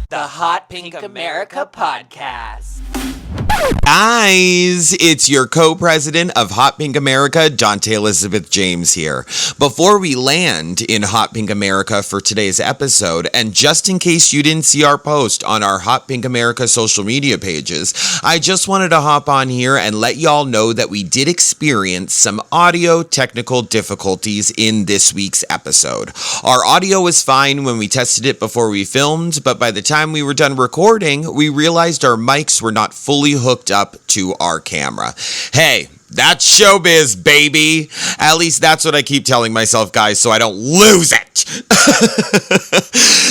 The Hot Pink America Podcast. Guys, it's your co-president of Hot Pink America, Dante Elizabeth James here. Before we land in Hot Pink America for today's episode, and just in case you didn't see our post on our Hot Pink America social media pages, I just wanted to hop on here and let y'all know that we did experience some audio technical difficulties in this week's episode. Our audio was fine when we tested it before we filmed, but by the time we were done recording, we realized our mics were not fully hooked up to our camera. Hey, that's showbiz, baby. At least that's what I keep telling myself, guys, so I don't lose it.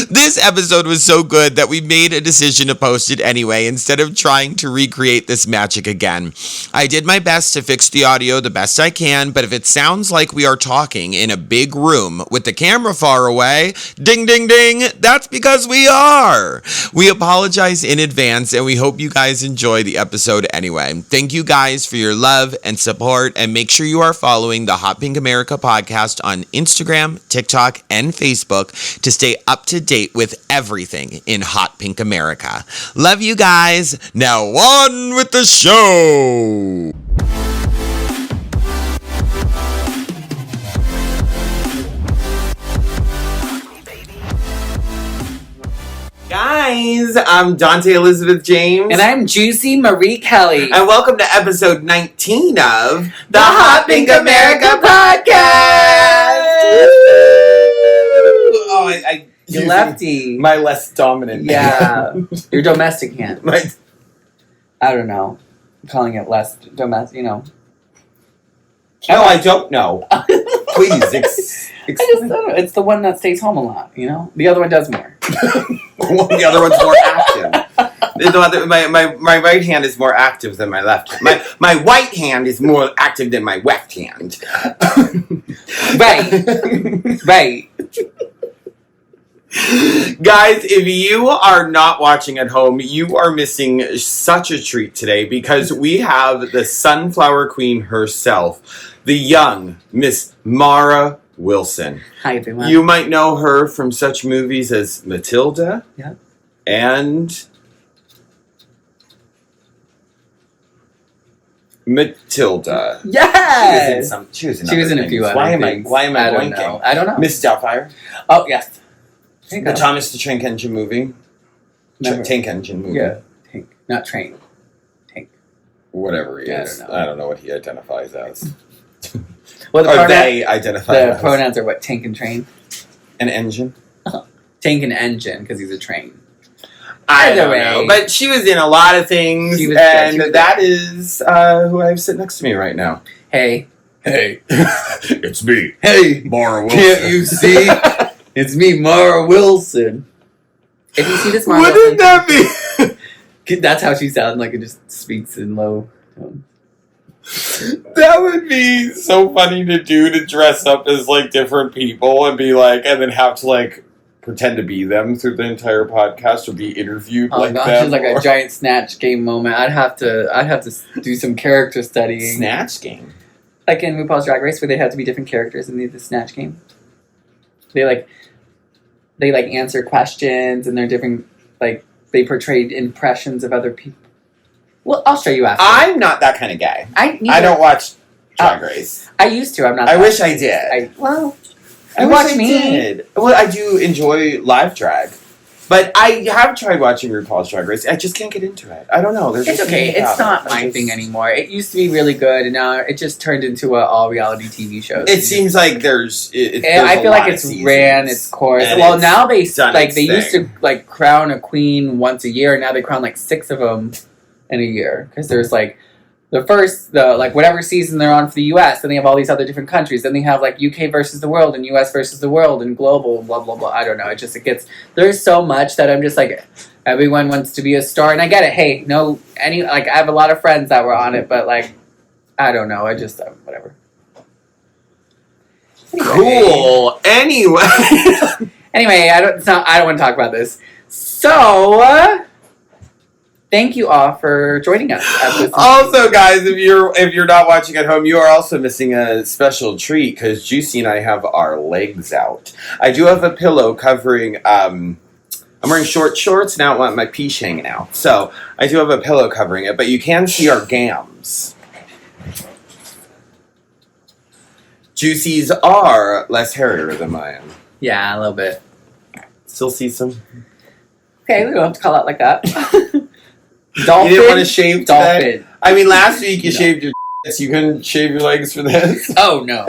This episode was so good that we made a decision to post it anyway instead of trying to recreate this magic again. I did my best to fix the audio the best I can, but if it sounds like we are talking in a big room with the camera far away, ding, ding, ding, that's because we are. We apologize in advance, and we hope you guys enjoy the episode anyway. Thank you guys for your love and support, and make sure you are following the Hot Pink America podcast on Instagram, TikTok, and Facebook to stay up to date with everything in Hot Pink America. Love you guys. Now on with the show. Guys, I'm Dante Elizabeth James. And I'm Juicy Marie Kelly. And welcome to episode 19 of the Hot Pink America Podcast. Oh, You're lefty. My less dominant. Yeah. Your domestic hand. I don't know. I'm calling it less domestic, No, I don't know. Please, I just don't know. It's the one that stays home a lot, The other one does more. The other one's more active. My right hand is more active than my left. My white hand is more active than my left hand. Right. Guys, if you are not watching at home, you are missing such a treat today because we have the Sunflower Queen herself, the young Miss Mara Wilson. Hi, everyone. You might know her from such movies as Matilda. Yeah. And Matilda. Yes. She was in a few other things. Why am I blanking? I don't know. Miss Doubtfire. Oh, yes. The Thomas the Tank Engine movie. Tank Engine movie. Yeah. Tank. Not train. Tank. Whatever he is. I don't know what he identifies as. Well, they identify as. The pronouns are what? Tank and train? An engine? Tank and engine, because he's a train. I don't know. But she was in a lot of things, and that is who I have sitting next to me right now. Hey. It's me. Hey. Mara Wilson. Can't you see? It's me, Mara Wilson. If you see this Mara Wilson... Wouldn't that be? That's how she sounds, like it just speaks in low tone. That would be so funny to do, to dress up as, different people and be and then have to, pretend to be them through the entire podcast or be interviewed them. It's like a giant Snatch Game moment. I'd have to do some character studying. Snatch Game? Like in RuPaul's Drag Race, where they have to be different characters in the Snatch Game. They answer questions, and they're different, they portrayed impressions of other people. Well, I'll show you after. I'm not that kind of guy. I don't watch Drag Race. I used to. I'm not. I wish I did. I watch me. Did. Well, I do enjoy live drag, but I have tried watching RuPaul's Drag Race. I just can't get into it. I don't know. It's okay. It's not my thing anymore. It used to be really good, and now it just turned into all reality TV shows. It seems like there's I feel like it's ran its course. Well, now they used to crown a queen once a year, and now they crown 6 of them in a year, because there's whatever season they're on for the U.S., then they have all these other different countries, then they have UK versus the world and U.S. versus the world and global, blah blah blah. I don't know. There's so much that I'm just everyone wants to be a star, and I get it. Hey, I have a lot of friends that were on it, but I don't know. I just whatever. Cool. Anyway, I don't want to talk about this. So. Thank you all for joining us. Also, guys, if you're not watching at home, you are also missing a special treat because Juicy and I have our legs out. I do have a pillow covering I'm wearing short shorts and I don't want my peach hanging out. So I do have a pillow covering it, but you can see our gams. Juicy's are less hairier than mine. Yeah, a little bit. Still see some. Okay, we don't have to call it like that. Dolphin. You didn't want to shave today? Dolphin. I mean, last week you shaved your so you couldn't shave your legs for this? Oh, no.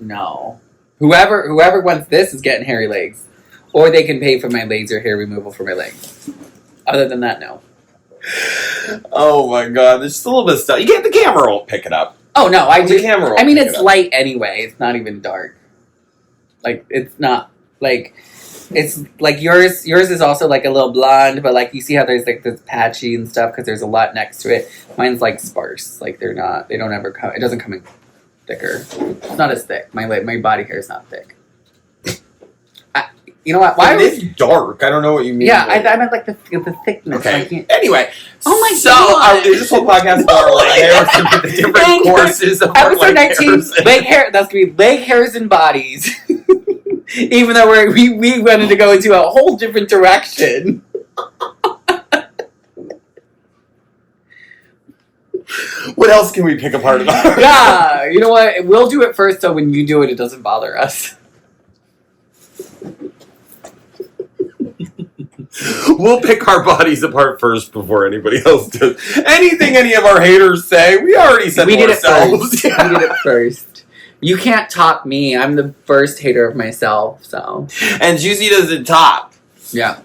No. Whoever wants this is getting hairy legs. Or they can pay for my laser hair removal for my legs. Other than that, no. Oh my god, there's just a little bit of stuff. You get the camera will pick it up. Oh, no, I do. The camera will I mean, pick it's it up. light anyway. It's not even dark. Like, it's not, like... It's like yours is also like a little blonde, but like you see how there's like this patchy and stuff because there's a lot next to it. Mine's like sparse. Like they don't ever come, it doesn't come in thicker. It's not as thick. My body hair is not thick. You know what? Why it is dark. I don't know what you mean. Yeah, I meant like the thickness. Okay. Anyway. Oh my so, god. This whole podcast about our leg hairs and the different courses of our Episode leg 19, hairs. leg hair. That's gonna be leg hairs and bodies. Even though we wanted to go into a whole different direction. What else can we pick apart about? Yeah, you know what? We'll do it first, so when you do it, it doesn't bother us. We'll pick our bodies apart first before anybody else does. Anything any of our haters say, we already said We did ourselves. it first. We did it first. You can't top me. I'm the first hater of myself, so. And Juicy doesn't top. Yeah.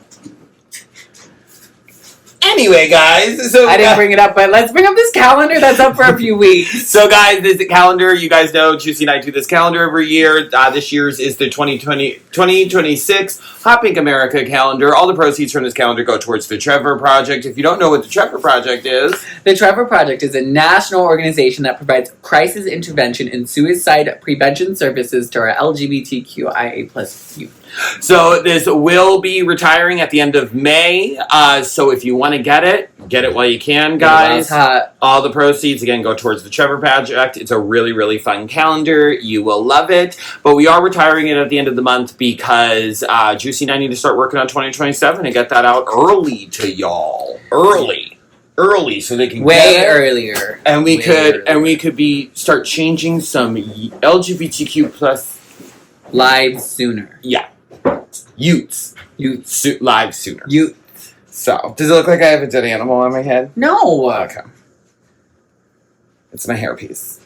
Anyway, guys. So I didn't bring it up, but let's bring up this calendar that's up for a few weeks. So, guys, this is the calendar. You guys know Juicy and I do this calendar every year. This year's is the 2026 Hot Pink America calendar. All the proceeds from this calendar go towards the Trevor Project. If you don't know what the Trevor Project is... The Trevor Project is a national organization that provides crisis intervention and suicide prevention services to our LGBTQIA+ youth. So this will be retiring at the end of May. So if you want to get it while you can, guys. All the proceeds, again, go towards the Trevor Project. It's a really, really fun calendar. You will love it. But we are retiring it at the end of the month because Juicy and I need to start working on 2027 and get that out early to y'all. Early, so they can way get it. earlier. And we could start changing some LGBTQ+ lives sooner. Yeah. Youths. Live sooner. Youth. So, does it look like I have a dead animal on my head? No. Okay. It's my hairpiece.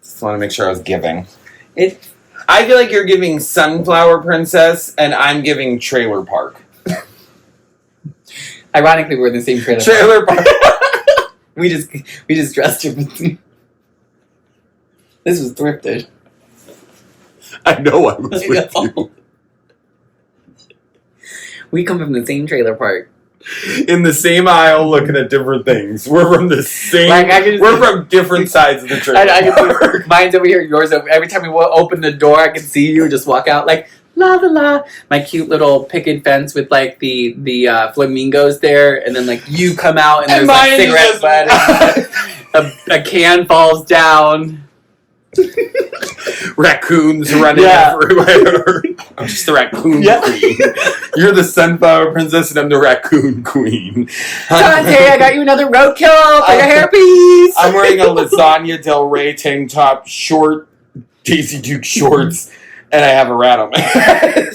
Just want to make sure I was giving. I feel like you're giving Sunflower Princess, and I'm giving Trailer Park. Ironically, we're in the same trailer. Trailer Park. we just dressed differently. This was thrifted. I know I was with you. We come from the same trailer park. In the same aisle, looking at different things. We're from the same... we're from different sides of the trailer park. Mine's over here, yours over... Every time we open the door, I can see you just walk out like, la la la. My cute little picket fence with like the flamingos there, and then like you come out and there's like cigarette butt, and a can falls down. Raccoons running everywhere. I'm just the raccoon queen. You're the Sunflower Princess and I'm the raccoon queen. Dante, I got you another roadkill for your hairpiece. I'm wearing a Lasagna Del Rey tank top, short Daisy Duke shorts, and I have a rat on my head.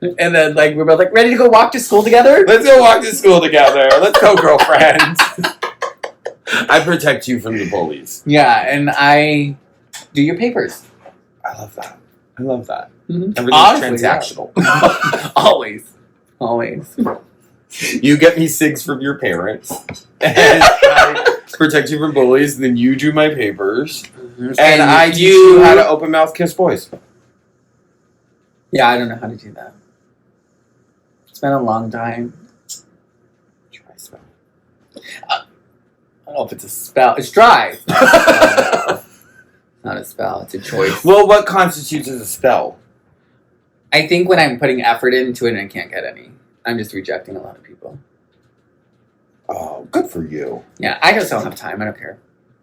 And then like we're both like ready to go walk to school together. Let's go walk to school together. Let's go, girlfriend. I protect you from the bullies. Yeah, and I do your papers. I love that. Mm-hmm. Everything's honestly, transactional. Yeah. Always. You get me SIGs from your parents, and I protect you from bullies, and then you do my papers, and I teach you how to open mouth kiss boys. Yeah, I don't know how to do that. It's been a long time. Try spell. I don't know if it's a spell. It's dry. Not a spell. It's a choice. Well, what constitutes as a spell? I think when I'm putting effort into it and I can't get any, I'm just rejecting a lot of people. Oh, good for you. Yeah, I just don't have time. I don't care.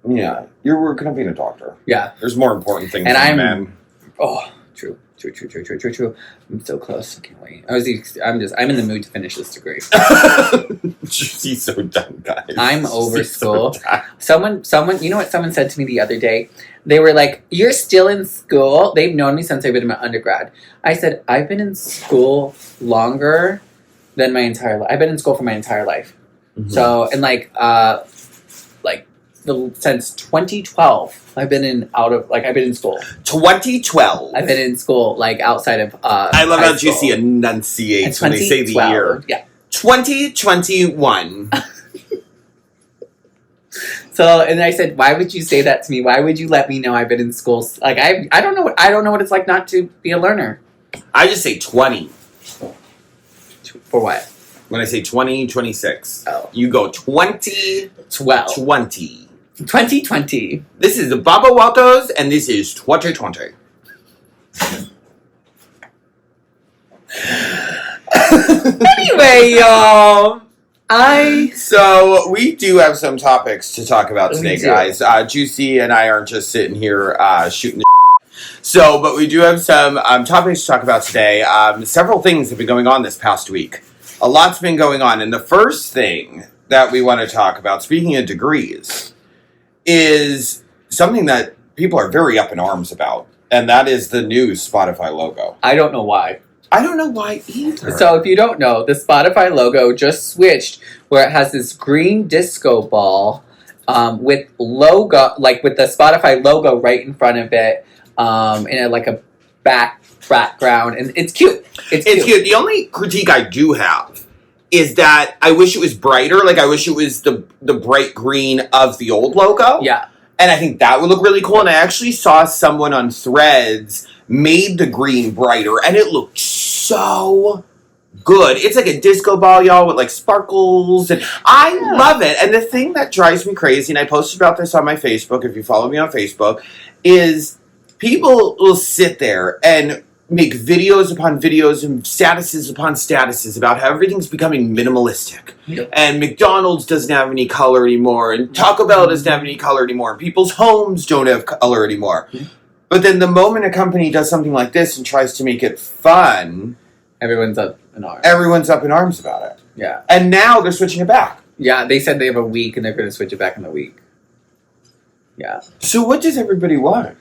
Yeah, you're working on being a doctor. Yeah. There's more important things and than I'm, men. Oh, true. True. I'm so close. I can't wait. I'm in the mood to finish this degree. She's so done, guys. I'm over She's school. So Someone, you know what someone said to me the other day? They were like, "You're still in school." They've known me since I've been in my undergrad. I said, "I've been in school longer than my entire life. I've been in school for my entire life." Mm-hmm. So, and since 2012, I've been in school. 2012. I've been in school, like, outside of, I love high how Juicy school. enunciates when they say the year. Yeah. 2021. So, and I said, why would you say that to me? Why would you let me know I've been in school? Like, I don't know what it's like not to be a learner. I just say 20. For what? When I say 20, 26. Oh. You go 20, 12. 20. 2020. This is the Baba Watos, and this is 2020. Anyway, y'all. So, we do have some topics to talk about today, We do. guys. Juicy and I aren't just sitting here shooting the So, but we do have some topics to talk about today. Several things have been going on this past week. A lot's been going on. And the first thing that we want to talk about, speaking of degrees, is something that people are very up in arms about. And that is the new Spotify logo. I don't know why. I don't know why either. So if you don't know, the Spotify logo just switched where it has this green disco ball with with the Spotify logo right in front of it in a background, and it's cute. It's cute. The only critique I do have is that I wish it was brighter. Like, I wish it was the bright green of the old logo. Yeah. And I think that would look really cool. And I actually saw someone on Threads made the green brighter, and it looked so good. It's like a disco ball, y'all, with like sparkles, and I love it. And the thing that drives me crazy, and I posted about this on my Facebook, if you follow me on Facebook, is people will sit there and make videos upon videos and statuses upon statuses about how everything's becoming minimalistic. Yep. And McDonald's doesn't have any color anymore, and Taco Bell doesn't have any color anymore, and people's homes don't have color anymore. Mm-hmm. But then the moment a company does something like this and tries to make it fun, Everyone's up in arms. everyone's up in arms about it. Yeah. And now they're switching it back. Yeah, they said they have a week and they're going to switch it back in the week. Yeah. So what does everybody want?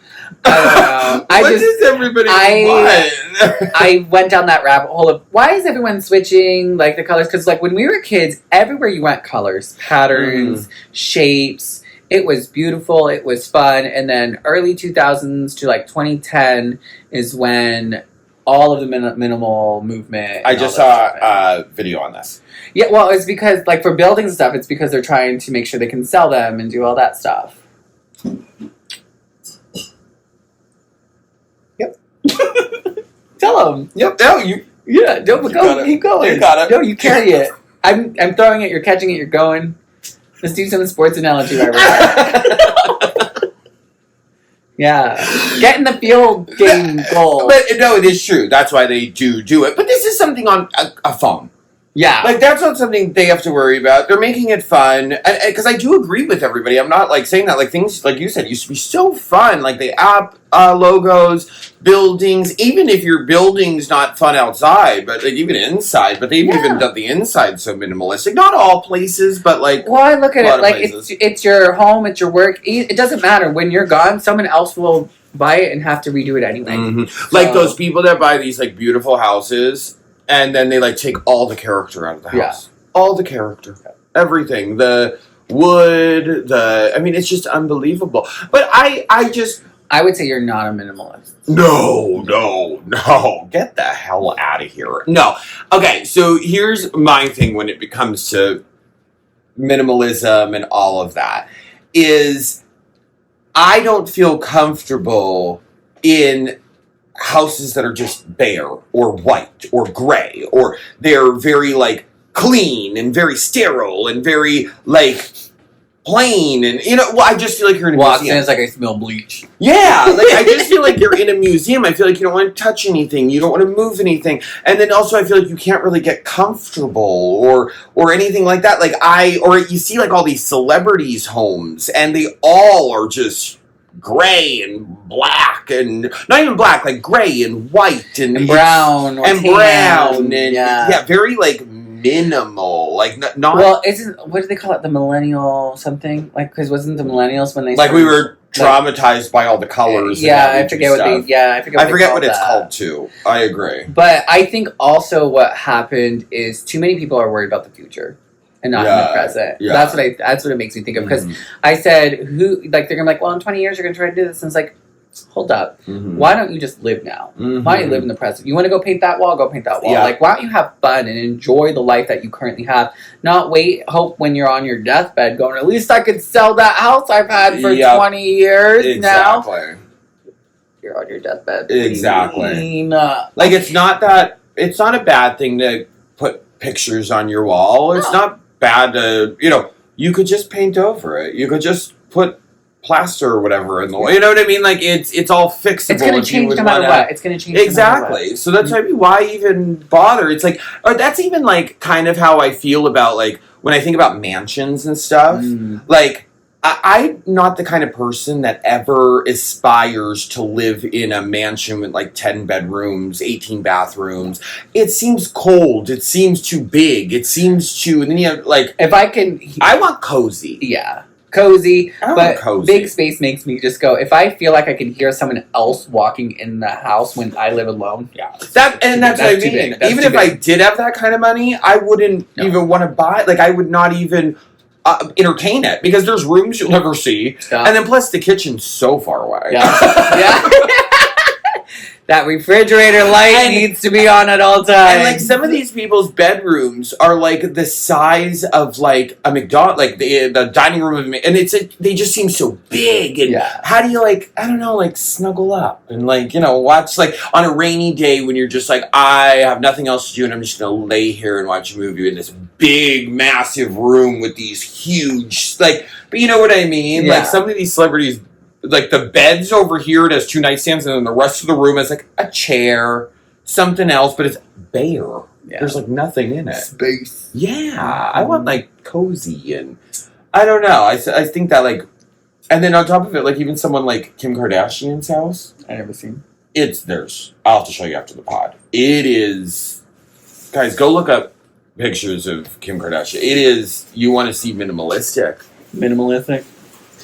I don't know. What does everybody want? I went down that rabbit hole of why is everyone switching like the colors? Because like when we were kids, everywhere you went, colors, patterns, shapes. It was beautiful. It was fun. And then early 2000s to like 2010 is when all of the minimal movement. I just saw a video on this. Yeah, well, it's because like for building stuff, it's because they're trying to make sure they can sell them and do all that stuff. Yep. Tell them. Yep. No, you. Yeah. Don't go. Keep going. You got it. No, you carry it. I'm throwing it. You're catching it. You're going. Let's do some sports analogy right now. Yeah. Get in the field game goal. But no, it is true. That's why they do it. But this is something on a phone. Yeah. Like, that's not something they have to worry about. They're making it fun. Because I do agree with everybody. I'm not, like, saying that. Like, things, like you said, used to be so fun. Like, the app logos, buildings. Even if your building's not fun outside, but, like, even inside. But they've even done the inside so minimalistic. Not all places, but, like, well, I look at it like places. it's your home, it's your work. It doesn't matter. When you're gone, someone else will buy it and have to redo it anyway. Mm-hmm. So, like, those people that buy these, like, beautiful houses, and then they, like, take all the character out of the house. Yeah. All the character. Everything. The wood, I mean, it's just unbelievable. But I would say you're not a minimalist. No. Get the hell out of here. No. Okay, so here's my thing when it comes to minimalism and all of that, is I don't feel comfortable in houses that are just bare or white or gray, or they're very, like, clean and very sterile and very, like, plain, and I just feel like you're in a museum. It's like I smell bleach. Yeah, like I just feel like you're in a museum. I feel like you don't want to touch anything, you don't want to move anything, and then also I feel like you can't really get comfortable or anything like that. Like you see like all these celebrities' homes, and they all are just gray and black and not even black, like gray and white and brown and brown and very like minimal, like not. Well, isn't what do they call it? The millennial something? Like, because wasn't the millennials when they like we were traumatized by all the colors? I forget what they. Yeah, I forget what it's called too. I agree. But I think also what happened is too many people are worried about the future and not in the present. Yeah. That's what it makes me think of, because I said they're gonna be like, well, in 20 years you're gonna try to do this, and it's like, hold up, why don't you just live now? Why don't you live in the present? You want to go paint that wall, go paint that wall. Like, why don't you have fun and enjoy the life that you currently have? Not hope when you're on your deathbed going, at least I could sell that house I've had for 20 years now. You're on your deathbed. Exactly. Like, it's not a bad thing to put pictures on your wall. It's not bad to, you could just paint over it. You could just put plaster or whatever in the way. You know what I mean? Like, it's all fixable. It's going to change no matter what. It's going to change exactly. So that's maybe why even bother. It's like, or that's even like kind of how I feel about like when I think about mansions and stuff. Like, I'm not the kind of person that ever aspires to live in a mansion with like 10 bedrooms, 18 bathrooms. It seems cold. It seems too big. It seems too, and then you have like, I want cozy. Yeah. Cozy, but big space makes me just go, if I feel like I can hear someone else walking in the house when I live alone, that's what I mean. Even if I did have that kind of money, I wouldn't even want to buy, like, I would not even entertain it, because there's rooms you'll never see, and then plus the kitchen's so far away. That refrigerator light needs to be on at all times. And like some of these people's bedrooms are like the size of like a McDonald's, like the dining room of, and they just seem so big. And how do you like, I don't know, like snuggle up and like, watch like on a rainy day when you're just like, I have nothing else to do and I'm just going to lay here and watch a movie in this big, massive room with these huge, like, but you know what I mean? Like some of these celebrities, like the bed's over here, it has 2 nightstands, and then the rest of the room has like a chair, something else, but it's bare. There's like nothing in it. Space. Yeah. I want like cozy, and I don't know. I think that like, and then on top of it, like even someone like Kim Kardashian's house. I never seen. It's theirs. I'll have to show you after the pod. It is, guys, go look up pictures of Kim Kardashian. It is, you want to see minimalistic. Minimalistic?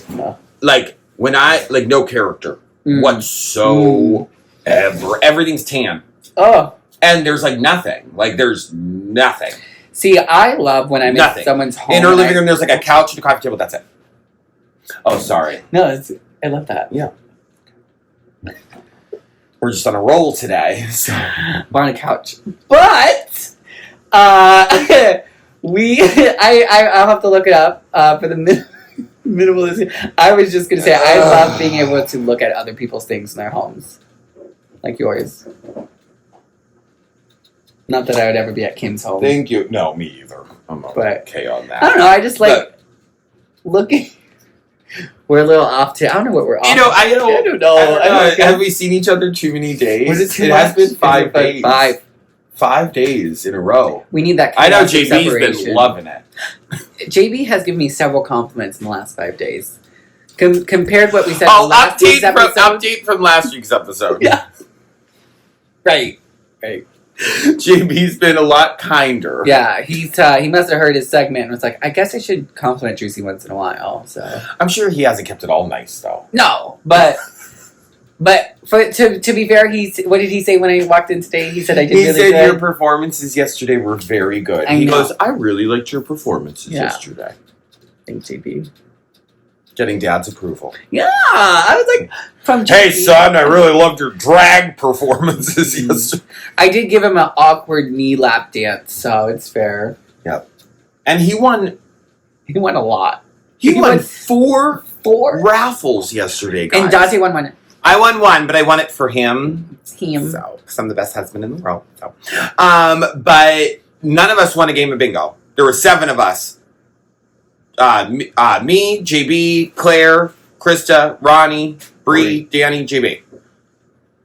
No. Like, when no character whatsoever. Everything's tan. Oh. And there's like nothing. Like, there's nothing. See, I love when I'm in someone's home. In her living room, there's like a couch and a coffee table. That's it. Oh, sorry. No, I love that. Yeah. We're just on a roll today. So. We're on a couch. But, I'll have to look it up for the minimalism. I was just going to say, I love being able to look at other people's things in their homes. Like yours. Not that I would ever be at Kim's home. Thank you. No, me either. I'm okay on that. I don't know. I just like looking. We're a little off to. I don't know what we're off. I don't know. Have we seen each other too many days? Was it too much? Has been 5 days. 5 days in a row. We need that. I know JB's been loving it. JB has given me several compliments in the last 5 days. Compared what we said. Last week's episode. Update from last week's episode. Yeah. Right. JB's been a lot kinder. Yeah, he must have heard his segment and was like, I guess I should compliment Juicy once in a while. So I'm sure he hasn't kept it all nice though. No, but to be fair, what did he say when I walked in today? He said I did really good. He said your performances yesterday were very good. He goes, I really liked your performances yesterday. Thanks, JB. Getting Dad's approval. Yeah, I was like, from JB. Hey, son, I really loved your drag performances yesterday. I did give him an awkward knee lap dance, so it's fair. Yep. And he won. He won a lot. He won four raffles yesterday, guys. And Dante won one. I won one, but I won it for him. Him. So, because I'm the best husband in the world. So. But none of us won a game of bingo. There were 7 of us. Me, JB, Claire, Krista, Ronnie, Bree, Danny, JB.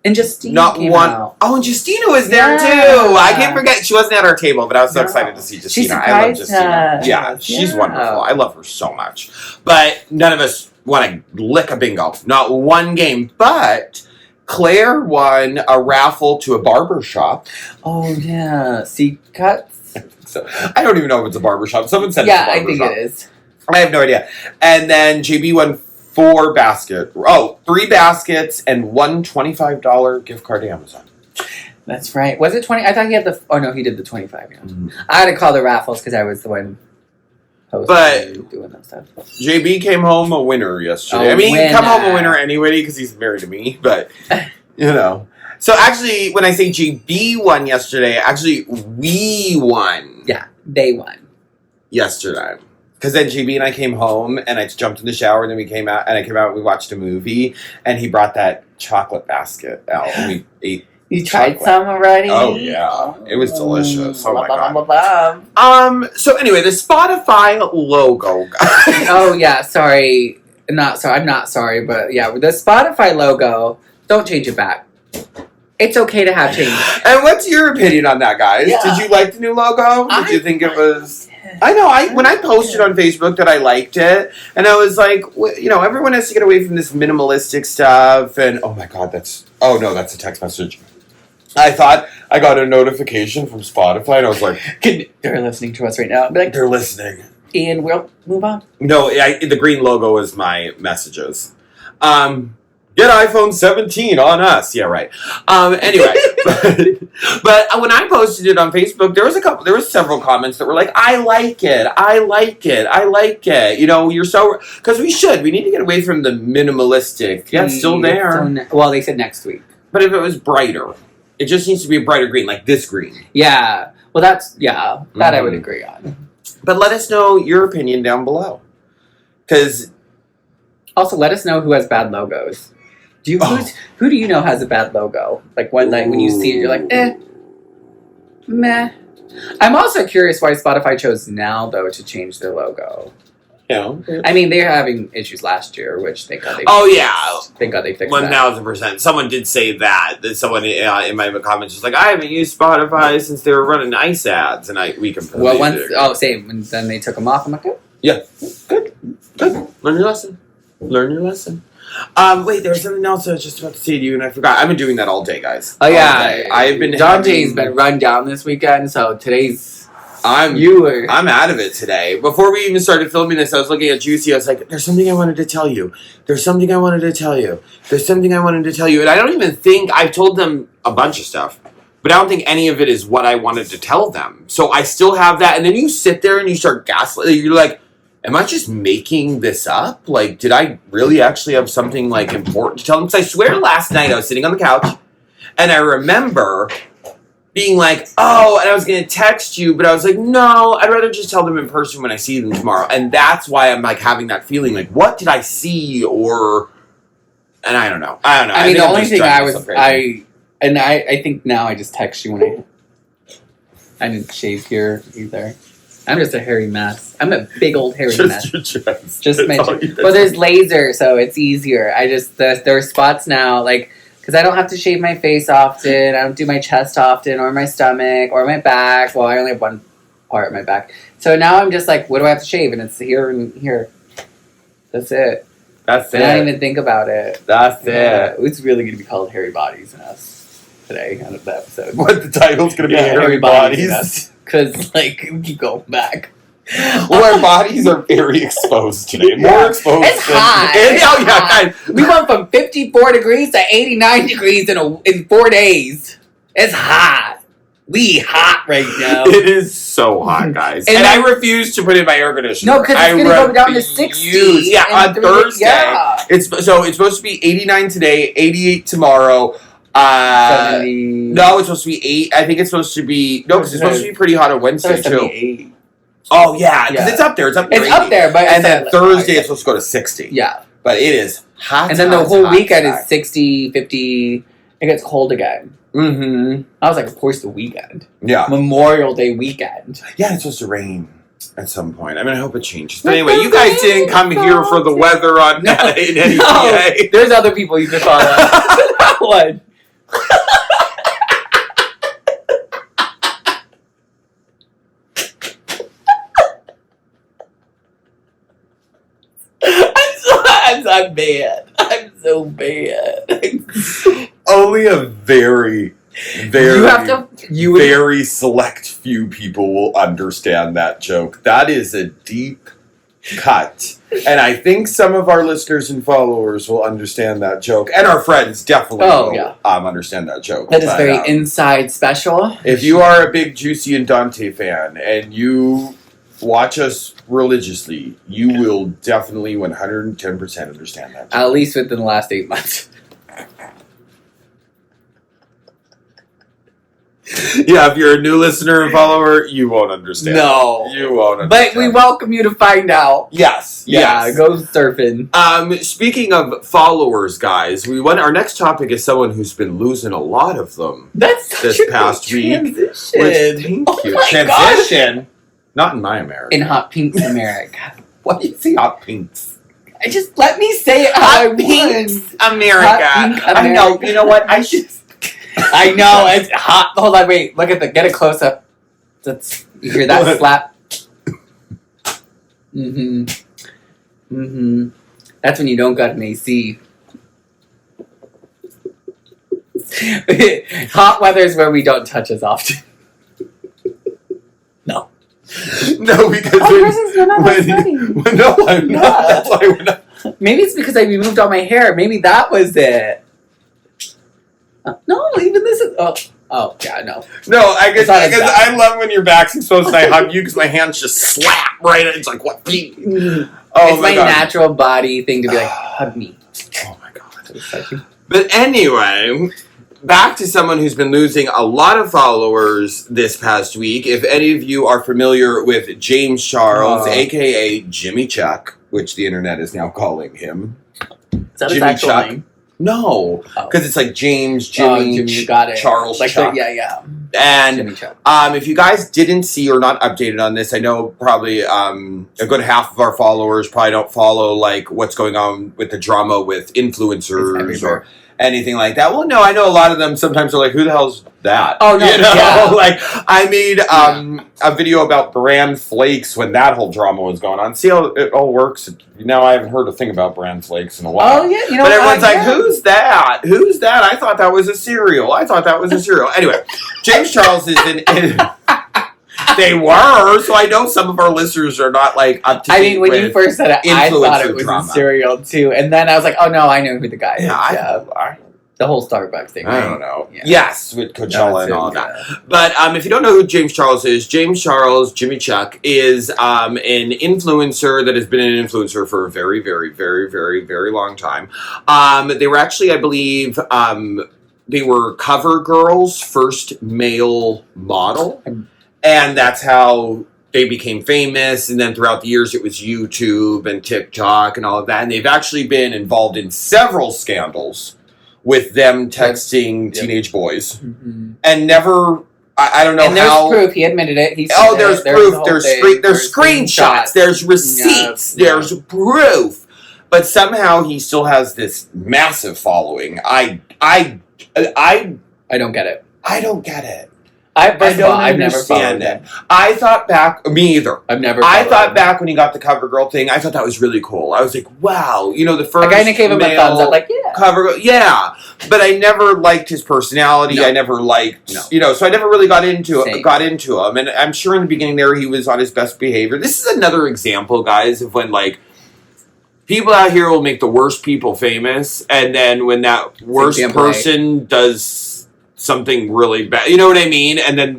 And Justina Not one. Out. Oh, and Justina was there too. I can't forget. She wasn't at our table, but I was so excited to see Justina. I love Justina. Yeah, she's wonderful. I love her so much. But none of us want to lick a bingo. Not one game, but Claire won a raffle to a barber shop. Oh, yeah. See, cuts? So I don't even know if it's a barber shop. Someone said it's a barber shop. Yeah, I think it is. I have no idea. And then JB won 3 baskets and one $25 gift card to Amazon. That's right. Was it 20? I thought he had he did the 25. Yeah. Mm-hmm. I had to call the raffles because I was the one hosting doing that stuff. JB came home a winner yesterday. He'd come home a winner anyway because he's married to me, but, So actually, when I say JB won yesterday, actually, we won. Yeah, they won. Yesterday. Because then JB and I came home, and I jumped in the shower, and then we came out, and we watched a movie, and he brought that chocolate basket out, and we ate. You tried some already? Oh, yeah. It was delicious. Oh, my God. So anyway, the Spotify logo. Oh, yeah. Sorry. I'm not sorry, but yeah, the Spotify logo, don't change it back. It's okay to have change. And what's your opinion on that, guys? Yeah. Did you like the new logo? Did you think it was... I know, when I posted on Facebook that I liked it, and I was like, everyone has to get away from this minimalistic stuff, and oh my God, that's a text message. I thought I got a notification from Spotify, and I was like... They're listening to us right now. They're listening. And we'll move on. No, the green logo is my messages. Get iPhone 17 on us. Yeah, right. Anyway, but when I posted it on Facebook, there was several comments that were like, I like it. You're so, because we need to get away from the minimalistic. Yeah, it's still there. Well, they said next week. But if it was brighter, it just needs to be a brighter green, like this green. Yeah. Well, that I would agree on. But let us know your opinion down below. Because. Also, let us know who has bad logos. Who do you know has a bad logo? Like when you see it, you're like, meh. I'm also curious why Spotify chose now though to change their logo. I mean, they were having issues last year, which thank God they. Oh yeah, thank God they fixed 1,000%. Someone did say that. Someone in my comments was like, I haven't used Spotify since they were running ice ads, and we can. Well, same. And then they took them off. I'm like, oh. Yeah, good. Learn your lesson. Wait, there was something else I was just about to say to you, and I forgot. I've been doing that all day, guys. Oh yeah, I've been. Dante's been run down this weekend, so today's. I'm out of it today. Before we even started filming this, I was looking at Juicy. I was like, "There's something I wanted to tell you. And I don't even think I've told them a bunch of stuff, but I don't think any of it is what I wanted to tell them. So I still have that. And then you sit there and you start gaslighting. You're like, am I just making this up? Like, did I really actually have something like important to tell them? Because I swear last night I was sitting on the couch and I remember being like, oh, and I was going to text you, but I was like, no, I'd rather just tell them in person when I see them tomorrow. And that's why I'm like having that feeling like, what did I see? And I don't know. I mean, the only thing I think now I just text you when I didn't shave here either. I'm just a hairy mess. I'm a big old hairy mess. Just my chest. Well, there's laser, so it's easier. There are spots now, like, because I don't have to shave my face often. I don't do my chest often, or my stomach, or my back. Well, I only have one part of my back. So now I'm just like, what do I have to shave? And it's here and here. That's it. I don't even think about it. That's it. It's really going to be called Hairy Bodies in Us today on the episode. What, the title's going to be Hairy Bodies? Because, like, we keep going back. Well, our bodies are very exposed today. More exposed. It's hot. We went from 54 degrees to 89 degrees in 4 days. It's hot. We hot right now. It is so hot, guys. And I refuse to put in my air conditioner. No, because it's going to go down to 60. Yeah, on Thursday. Yeah. It's supposed to be 89 today, 88 tomorrow. 70. No, it's supposed to be 8. I think it's supposed to be... No, because it's supposed to be pretty hot on Wednesday, too. 8. Oh, yeah, because it's up there. It's up there, but... And then Thursday, it's supposed to go to 60. Yeah. But it is hot. And then the whole weekend is 60, 50... It gets cold again. Mm-hmm. I was like, of course, the weekend. Yeah. Memorial Day weekend. Yeah, it's supposed to rain at some point. I mean, I hope it changes. But anyway, you guys didn't come here for the weather on in any way. There's other people you could follow. That one. I'm I'm bad. I'm so bad. Only a very, very, You have to. very select few people will understand that joke. That is a deep cut. And I think some of our listeners and followers will understand that joke. And our friends definitely will understand that joke. That is very inside special. If you are a big Juicy and Dante fan and you watch us religiously, you will definitely 110% understand that joke. At least within the last 8 months. Yeah, if you're a new listener and follower, you won't understand. No. You won't understand. But we welcome you to find out. Yes. Yeah, go surfing. Speaking of followers, guys, our next topic is someone who's been losing a lot of them. That's such this a past good week. transition. Thank you. My Transition. God. Not in my America. In Hot Pink's America. What do you say, Hot Pinks? Just let me say it how I want. America. Hot Pink America. I know. You know what? I should. I know, it's hot. Hold on, wait. Look at get a close up. You hear that slap? That's when you don't got an AC. Hot weather is where we don't touch as often. No. No, because no, I'm not. That's why we're not. Maybe it's because I removed all my hair. Maybe that was it. No, even this is. Oh, yeah, no. No, I guess I love when your back's exposed and I hug you because my hands just slap right. It's like what? It's my natural body thing to be like, hug me. Oh my God. But anyway, back to someone who's been losing a lot of followers this past week. If any of you are familiar with James Charles, aka Jimmy Chuck, which the internet is now calling him. Is that Jimmy his actual Chuck? name? No, because it's like James, Jimmy, Jimmy, got it. Charles, like Chuck. Yeah. And Jimmy Chuck. If you guys didn't see or not updated on this, I know probably a good half of our followers probably don't follow like what's going on with the drama with influencers or anything like that. Well, no, I know a lot of them sometimes are like, who the hell's that? Oh, no, you know? yeah. Like, I made a video about Bran Flakes when that whole drama was going on. See how it all works? Now I haven't heard a thing about Bran Flakes in a while. Oh, yeah. You know but everyone's like, who's that? Who's that? I thought that was a cereal. Anyway, James Charles is in they were, so I know some of our listeners are not like up to date. I mean, when you first said it, I thought it was drama. a cereal too, and then I was like, "Oh no, I know who the guy is." Yeah, the whole Starbucks thing. I right? don't know. Yeah. Yes, with Coachella and all Yeah. that. But if you don't know who James Charles is, James Charles, Jimmy Chuck, is an influencer that has been an influencer for a very, very, very, very, very long time. They were actually, I believe, they were CoverGirl's first male model. And that's how they became famous. And then throughout the years, it was YouTube and TikTok and all of that. And they've actually been involved in several scandals with them texting teenage boys. Mm-hmm. And never, I don't know and how. there's proof. He admitted it. There's proof. There's screenshots. There's receipts. There's proof. But somehow he still has this massive following. I don't get it. I don't get it. I've never followed it. I thought back, me either. I've never. I thought back when he got the CoverGirl thing. I thought that was really cool. I was like, wow, the first. The guy gave him a thumbs up, like CoverGirl, yeah. But I never liked his personality. No. I never liked, so I never really got into him. And I'm sure in the beginning there he was on his best behavior. This is another example, guys, of when people out here will make the worst people famous, and then when that worst person does something really bad, you know what I mean? And then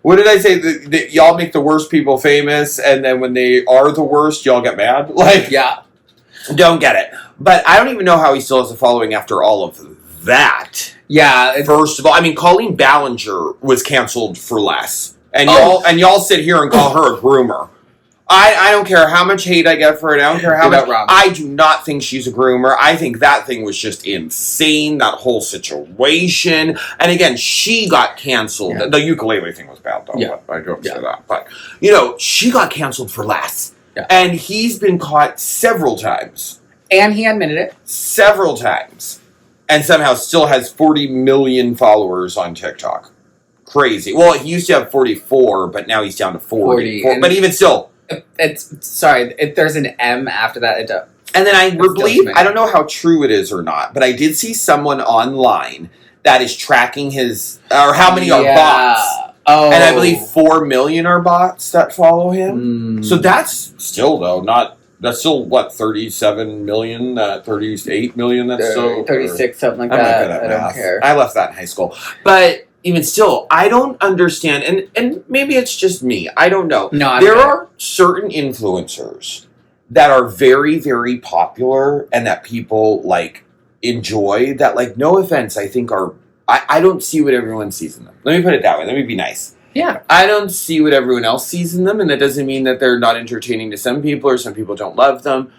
what did I say? Y'all make the worst people famous, and then when they are the worst, y'all get mad? Don't get it. But I don't even know how he still has a following after all of that. Yeah. First of all, I mean, Colleen Ballinger was canceled for less. And y'all sit here and call her a groomer. I don't care how much hate I get for it. I don't care how much. I do not think she's a groomer. I think that thing was just insane, that whole situation. And again, she got canceled. Yeah. The ukulele thing was bad, though. Yeah. I don't say that. But, she got canceled for less. Yeah. And he's been caught several times. And he admitted it. Several times. And somehow still has 40 million followers on TikTok. Crazy. Well, he used to have 44, but now he's down to 40. But even still... There's an M after that. And then I That's believe, still too I don't know how true it is or not, but I did see someone online that is tracking his, or how many are bots. Oh. And I believe 4 million are bots that follow him. So that's still, though, that's still, what, 37 million, 38 million? That's so... 36, something like I'm not that. good at I math. don't care. I left that in high school. But even still, I don't understand, and maybe it's just me. I don't know. No, there are certain influencers that are very, very popular and that people, like, enjoy, that, like, no offense, I think are... I don't see what everyone sees in them. Let me put it that way. Let me be nice. Yeah. I don't see what everyone else sees in them, and that doesn't mean that they're not entertaining to some people or some people don't love them.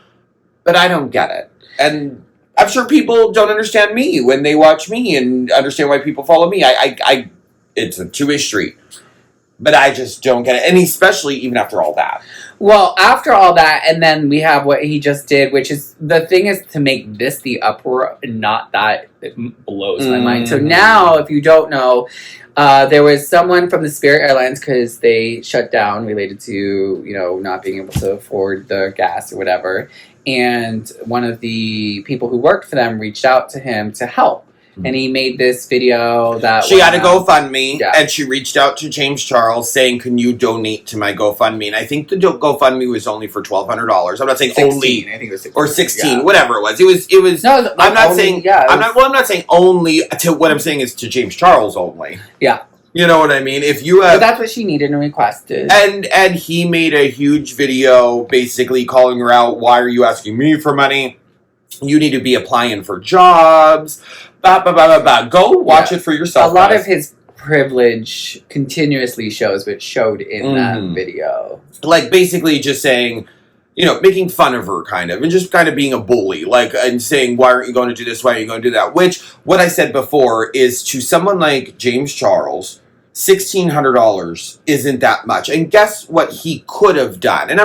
But I don't get it. And I'm sure people don't understand me when they watch me and understand why people follow me. I it's a two-way street. But I just don't get it. And especially even after all that. Well, after all that, and then we have what he just did, which is, the thing is to make this the uproar, not that it blows my mind. So now, if you don't know, there was someone from the Spirit Airlines, because they shut down related to, not being able to afford the gas or whatever. And one of the people who worked for them reached out to him to help. And he made this video that... She had a GoFundMe, and she reached out to James Charles saying, can you donate to my GoFundMe? And I think the GoFundMe was only for $1,200. I'm not saying 16, only... I think it was 16. Or 16, whatever it was. It was... No, like I'm not only, saying... Yeah, I'm not saying only... To what I'm saying is to James Charles only. Yeah. You know what I mean? If you have... But that's what she needed and requested. And he made a huge video basically calling her out. Why are you asking me for money? You need to be applying for jobs. Go watch it for yourself. A lot of his privilege continuously shows, which showed in that video. Like, basically just saying, making fun of her, kind of, and just kind of being a bully, like, and saying, why aren't you going to do this? Why aren't you going to do that? Which, what I said before, is to someone like James Charles, $1,600 isn't that much. And guess what he could have done? And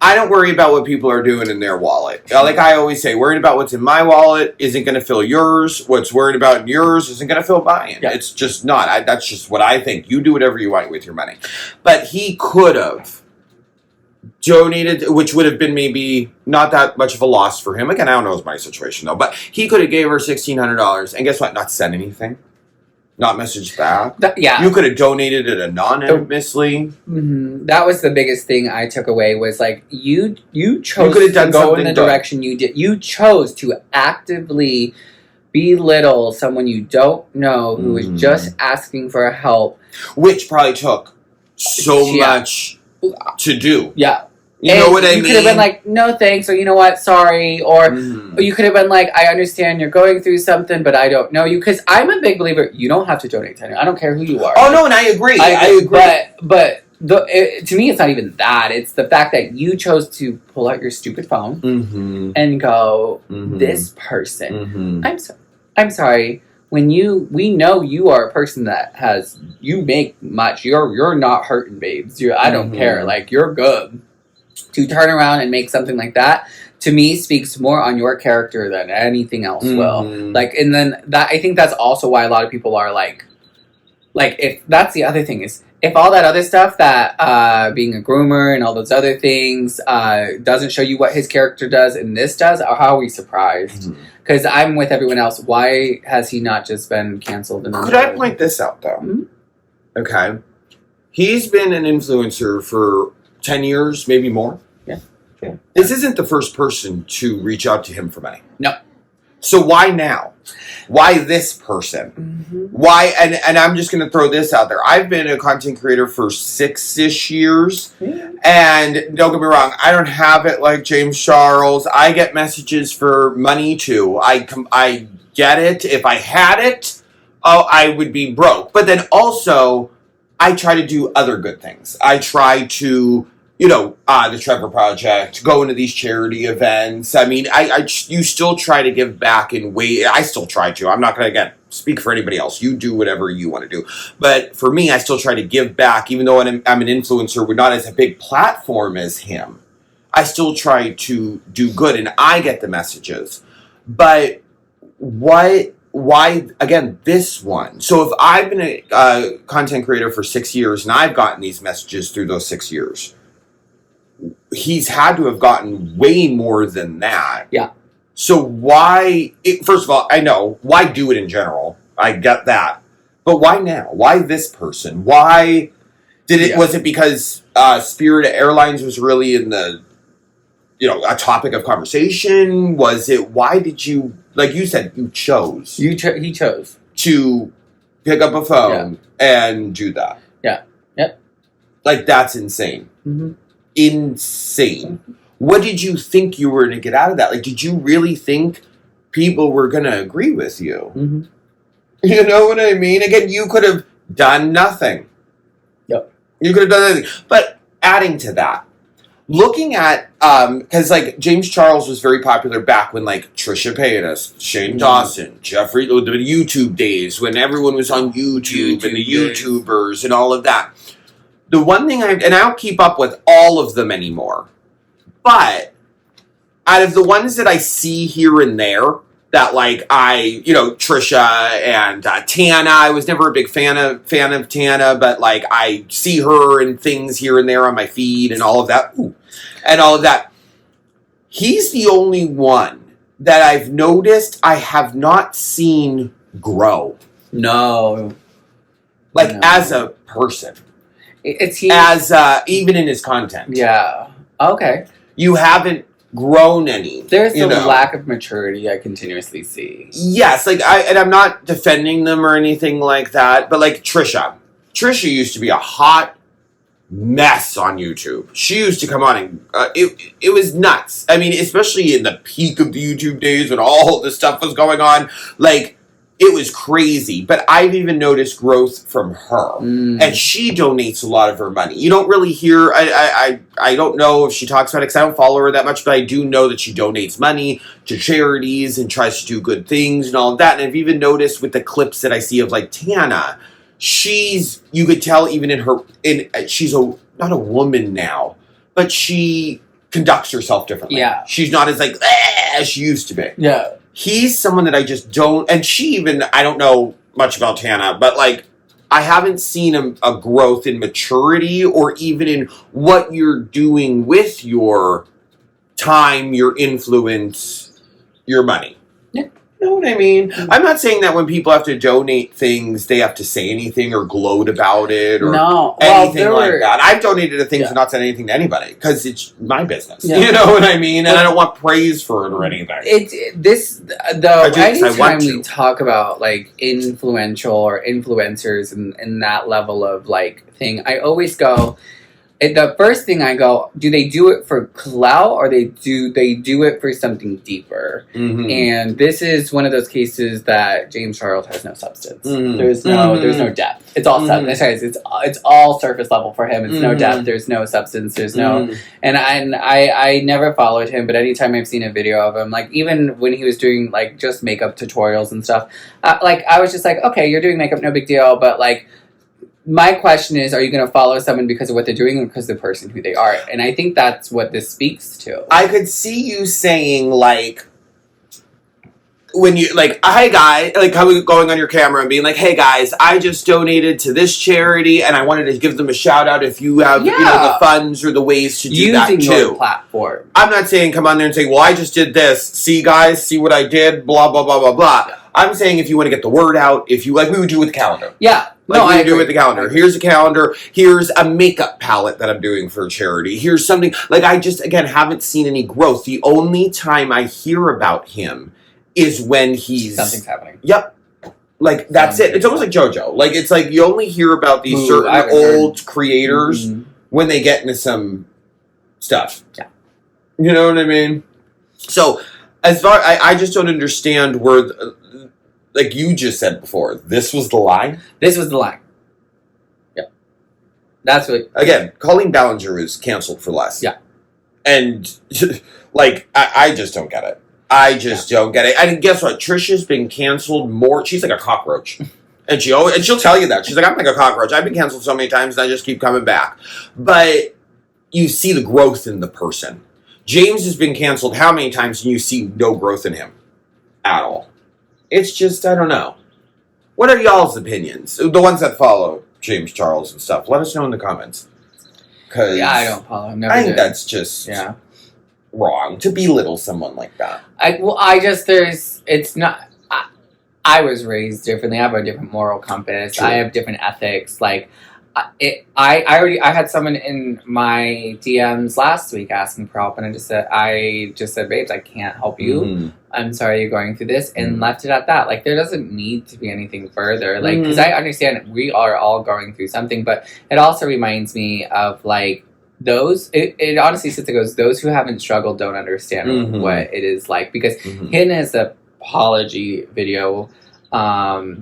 I don't worry about what people are doing in their wallet. Like I always say, worrying about what's in my wallet isn't going to fill yours. What's worried about in yours isn't going to fill mine. Yeah. It's just not. That's just what I think. You do whatever you want with your money. But he could have donated, which would have been maybe not that much of a loss for him. Again, I don't know his money situation, though. But he could have gave her $1,600. And guess what? Not send anything. Not message back. You could have donated it anonymously. That was the biggest thing I took away, was like, you chose to go in the direction you did. You chose to actively belittle someone you don't know who was just asking for help. Which probably took so much to do. Yeah. You know what I mean? You could have been like, no thanks, or you know what, sorry. Or you could have been like, I understand you're going through something, but I don't know you. Because I'm a big believer, you don't have to donate to anyone. I don't care who you are. Oh, no, and I agree. I agree. But to me, it's not even that. It's the fact that you chose to pull out your stupid phone and go, this person. I'm sorry. When we know you are a person that you make much. You're not hurting, babes. I don't care. Like, you're good. To turn around and make something like that, to me, speaks more on your character than anything else will. Like, and then I think that's also why a lot of people are like, if that's the other thing is, if all that other stuff that being a groomer and all those other things doesn't show you what his character does and this does, how are we surprised? Because I'm with everyone else. Why has he not just been canceled? Could I point this out, though? Okay. He's been an influencer for 10 years, maybe more. Yeah. This isn't the first person to reach out to him for money. No. So why now? Why this person? Why? And I'm just going to throw this out there. I've been a content creator for 6-ish years. And don't get me wrong, I don't have it like James Charles. I get messages for money too. I get it. If I had it, I would be broke. But then also, I try to do other good things. I try to, the Trevor Project, go into these charity events. I mean, you still try to give back in way. I still try to. I'm not going to, again, speak for anybody else. You do whatever you want to do. But for me, I still try to give back, even though I'm an influencer, we're not as a big platform as him. I still try to do good, and I get the messages. But why, again, this one? So if I've been a content creator for 6 years, and I've gotten these messages through those 6 years, he's had to have gotten way more than that. Yeah. So why? First of all, I know why do it in general. I get that, but why now? Why this person? Why did it? Yeah. Was it because Spirit Airlines was really in the, a topic of conversation? Was it? Why did you? Like you said, you chose. He chose to pick up a phone and do that. Yeah. Yep. Like, that's insane. Mm-hmm. Insane. What did you think you were going to get out of that? Like, did you really think people were going to agree with you? Mm-hmm. You know what I mean? Again, you could have done nothing. Yep. You could have done anything. But adding to that, looking at, because, like, James Charles was very popular back when, like, Trisha Paytas, Shane Dawson, Jeffrey, the YouTube days, when everyone was on YouTube and the YouTubers and all of that. The one thing and I don't keep up with all of them anymore, but out of the ones that I see here and there, that, like, Trisha and Tana, I was never a big fan of Tana, but, like, I see her and things here and there on my feed and all of that. Ooh, and all of that. He's the only one that I've noticed I have not seen grow. No. Like, as a person. It's he. As, even in his content. Yeah. Okay. You haven't grown any. There's a lack of maturity I continuously see. Yes, like, I'm not defending them or anything like that, but, like, Trisha used to be a hot mess on YouTube. She used to come on and it was nuts. I mean, especially in the peak of the YouTube days when all this stuff was going on, like, it was crazy. But I've even noticed growth from her, and she donates a lot of her money. You don't really hear. I don't know if she talks about it because I don't follow her that much, but I do know that she donates money to charities and tries to do good things and all of that. And I've even noticed with the clips that I see of, like, Tana, you could tell even she's not a woman now, but she conducts herself differently. Yeah. She's not as, like, as she used to be. Yeah. He's someone that I just don't, and I don't know much about Tana, but, like, I haven't seen a growth in maturity or even in what you're doing with your time, your influence, your money. Yeah. You know what I mean? I'm not saying that when people have to donate things, they have to say anything or gloat about it or anything like that. I've donated to things and not said anything to anybody because it's my business. Yeah. You know what I mean? And I don't want praise for it or anything. Anytime we talk about, like, influential or influencers and that level of, like, thing, I always go, the first thing I go, do they do it for clout or do they do it for something deeper? Mm-hmm. And this is one of those cases that James Charles has no substance. Mm-hmm. There's no depth. It's all it's all surface level for him. It's no depth. There's no substance. There's no and I never followed him, but anytime I've seen a video of him, like, even when he was doing, like, just makeup tutorials and stuff, like, I was just like, okay, you're doing makeup, no big deal, but, like, my question is, are you going to follow someone because of what they're doing or because of the person who they are? And I think that's what this speaks to. I could see you saying, like, when you, like, hey guys, like, going on your camera and being like, hey guys, I just donated to this charity and I wanted to give them a shout out if you have, the funds or the ways to do that too. Using your platform. I'm not saying come on there and say, well, I just did this. See, guys, see what I did, blah, blah, blah, blah, blah. Yeah. I'm saying if you want to get the word out, if you, like we would do with the calendar. Yeah. Like we would do with the calendar. Here's a calendar. Here's a makeup palette that I'm doing for charity. Here's something. Like, I just, again, haven't seen any growth. The only time I hear about him is when something's happening. Yep. Like, that's it. It's almost like JoJo. Like, it's like you only hear about these certain old creators when they get into some stuff. Yeah. You know what I mean? So, as far, I just don't understand where, like you just said before, this was the line? This was the line. Yeah. That's what... Again, Colleen Ballinger was canceled for less. Yeah. And, like, I just don't get it. I just don't get it. And guess what? Trisha's been canceled more. She's like a cockroach. And she'll tell you that. She's like, I'm like a cockroach. I've been canceled so many times and I just keep coming back. But you see the growth in the person. James has been canceled how many times and you see no growth in him at all? It's just, I don't know. What are y'all's opinions? The ones that follow James Charles and stuff. Let us know in the comments. Because Yeah, I don't follow him. Never I think did. that's just wrong to belittle someone like that. It's not. I was raised differently. I have a different moral compass. True. I have different ethics. Like, I had someone in my DMs last week asking for help, and I just said, babes, I can't help you. Mm-hmm. I'm sorry you're going through this, and left it at that. Like, there doesn't need to be anything further. Like, because I understand we are all going through something, but it also reminds me of like it honestly sits and goes, those who haven't struggled don't understand what it is like, because in his apology video, I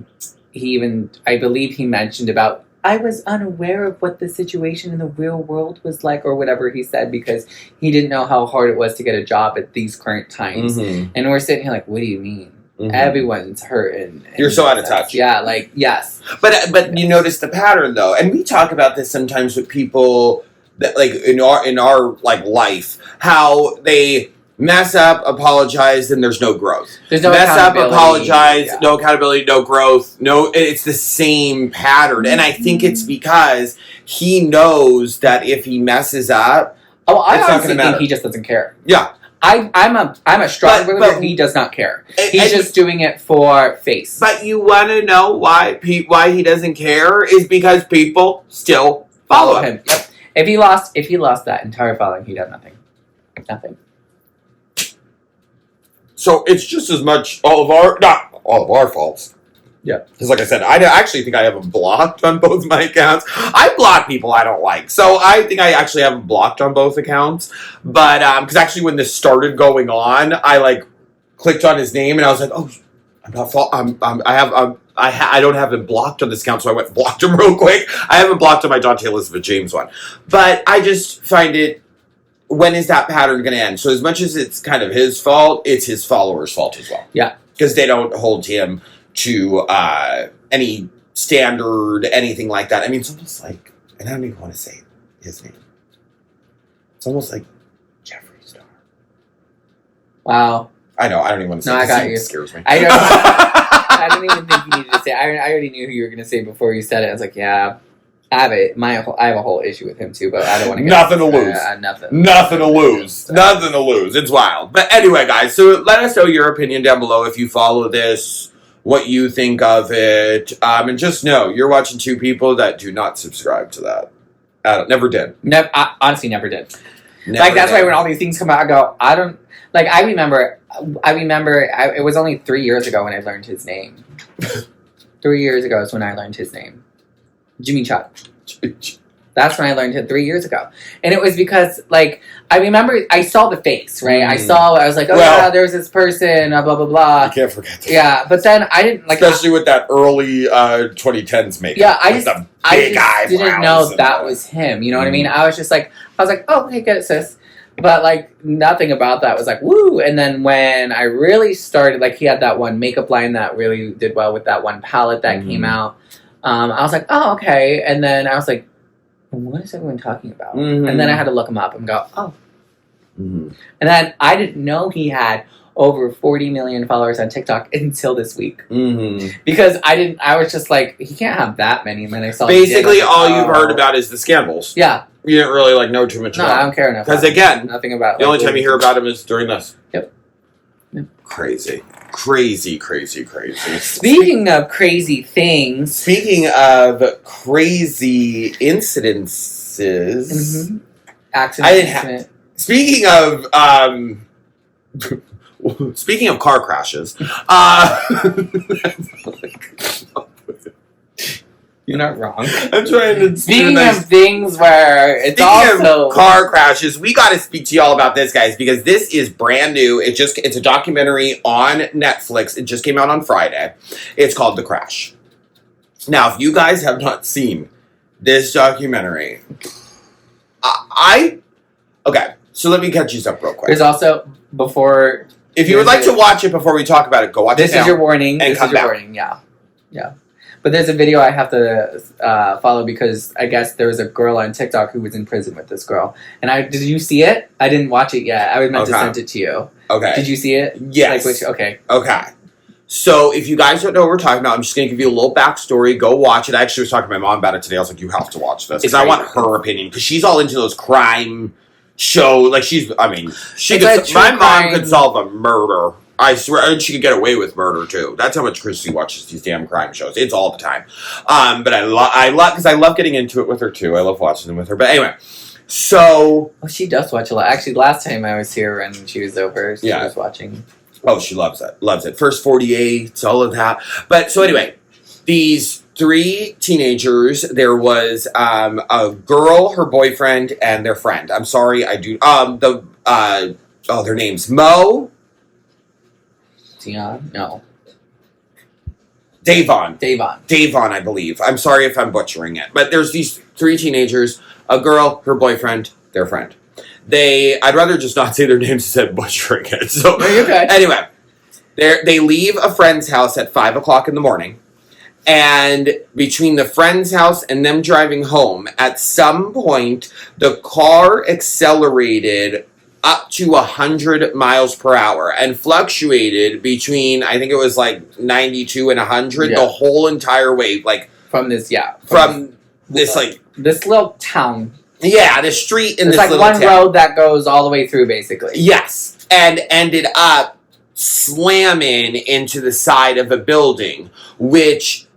believe he mentioned about, I was unaware of what the situation in the real world was like, or whatever he said, because he didn't know how hard it was to get a job at these current times. And we're sitting here like, what do you mean? Everyone's hurting. You're so out of touch. Yeah, like, yes. But you notice the pattern, though, and we talk about this sometimes with people that, like, in our like life, how they mess up, apologize, and there's no growth. There's no mess up, accountability. apologize, no accountability, no growth. No, it's the same pattern, and I think it's because he knows that if he messes up, I honestly think he just doesn't care. Yeah. I'm a strong believer. He does not care. He's just doing it for face. But you want to know why he doesn't care is because people still follow him. Yep. If he lost that entire following, he'd have nothing. Nothing. So it's just as much not all of our faults. Yeah. Because like I said, I actually think I have them blocked on both my accounts. I block people I don't like. So I think I actually have them blocked on both accounts. But, because actually when this started going on, I like clicked on his name and I was like, oh, I don't have him blocked on this account, so I went and blocked him real quick. I haven't blocked on my Dante Elizabeth James one. But I just find it, when is that pattern going to end? So as much as it's kind of his fault, it's his followers' fault as well. Yeah. Because they don't hold him to any standard, anything like that. I mean, it's almost like, and I don't even want to say his name. It's almost like Jeffree Star. Wow. I know, I don't even want to say I got you. It scares me. I don't even think you needed to say. I already knew who you were going to say before you said it. I was like, yeah, I have a whole issue with him too, but I don't want to get nothing to lose. Nothing to lose. Nothing to lose. It's wild. But anyway, guys, so let us know your opinion down below if you follow this, what you think of it, and just know you're watching two people that do not subscribe to that. Never did. I honestly never did. That's why when all these things come out, I go, I don't. Like, I remember, it was only 3 years ago when I learned his name. 3 years ago is when I learned his name. Jimmy Chuck. That's when I learned it 3 years ago. And it was because, like, I remember I saw the face, right? I was like, yeah, there's this person, blah, blah, blah. You can't forget that. Yeah, but then I didn't, like... Especially with that early 2010s makeup. Yeah, I just didn't know that was him, you know what I mean? I was like, oh, okay, get it, sis. But, like, nothing about that was like, woo! And then when I really started, like, he had that one makeup line that really did well with that one palette that came out. I was like, oh, okay. And then I was like, what is everyone talking about? And then I had to look him up and go, oh. And then I didn't know he had over 40 million followers on TikTok until this week. Because I was just like, he can't have that many. And then I saw basically all you've heard about is the scandals. Yeah. You didn't really know too much about I don't care enough. Because again, nothing about the only time you hear about him is during this. Yep. Crazy. Speaking of crazy things. Speaking of crazy incidences. Accident. Speaking of car crashes. You're not wrong. I'm trying to... Speaking of things where it's also... of car crashes, we got to speak to y'all about this, guys, because this is brand new. It's a documentary on Netflix. It just came out on Friday. It's called The Crash. Now, if you guys have not seen this documentary, okay, so let me catch you up real quick. There's also, before... If you would like to watch it before we talk about it, go watch it now. This is your warning. And come back. Yeah. But there's a video I have to follow because I guess there was a girl on TikTok who was in prison with this girl. And did you see it? I didn't watch it yet. I was meant to send it to you. Okay. Did you see it? Yes. Okay. So if you guys don't know what we're talking about, I'm just going to give you a little backstory. Go watch it. I actually was talking to my mom about it today. I was like, you have to watch this. Because I want her opinion. Because she's all into those crime show. Like, my mom could solve a murder. I swear. And she could get away with murder, too. That's how much Christy watches these damn crime shows. It's all the time. But I love, because I love getting into it with her, too. I love watching them with her. But anyway. So. Well, she does watch a lot. Actually, last time I was here and she was over, she was watching. Oh, she loves it. Loves it. First 48, all of that. But so anyway, these 3 teenagers, there was a girl, her boyfriend, and their friend. I'm sorry, I do their names. Mo. Dion? No. Davon, I believe. I'm sorry if I'm butchering it. But there's these 3 teenagers, a girl, her boyfriend, their friend. I'd rather just not say their names instead of butchering it. So, okay. Anyway, they leave a friend's house at 5 o'clock in the morning. And between the friend's house and them driving home, at some point, the car accelerated up to 100 miles per hour and fluctuated between, I think it was like 92 and 100 the whole entire way. Like, this little town. Yeah, the street in this little town. It's like one road that goes all the way through, basically. Yes, and ended up slamming into the side of a building, which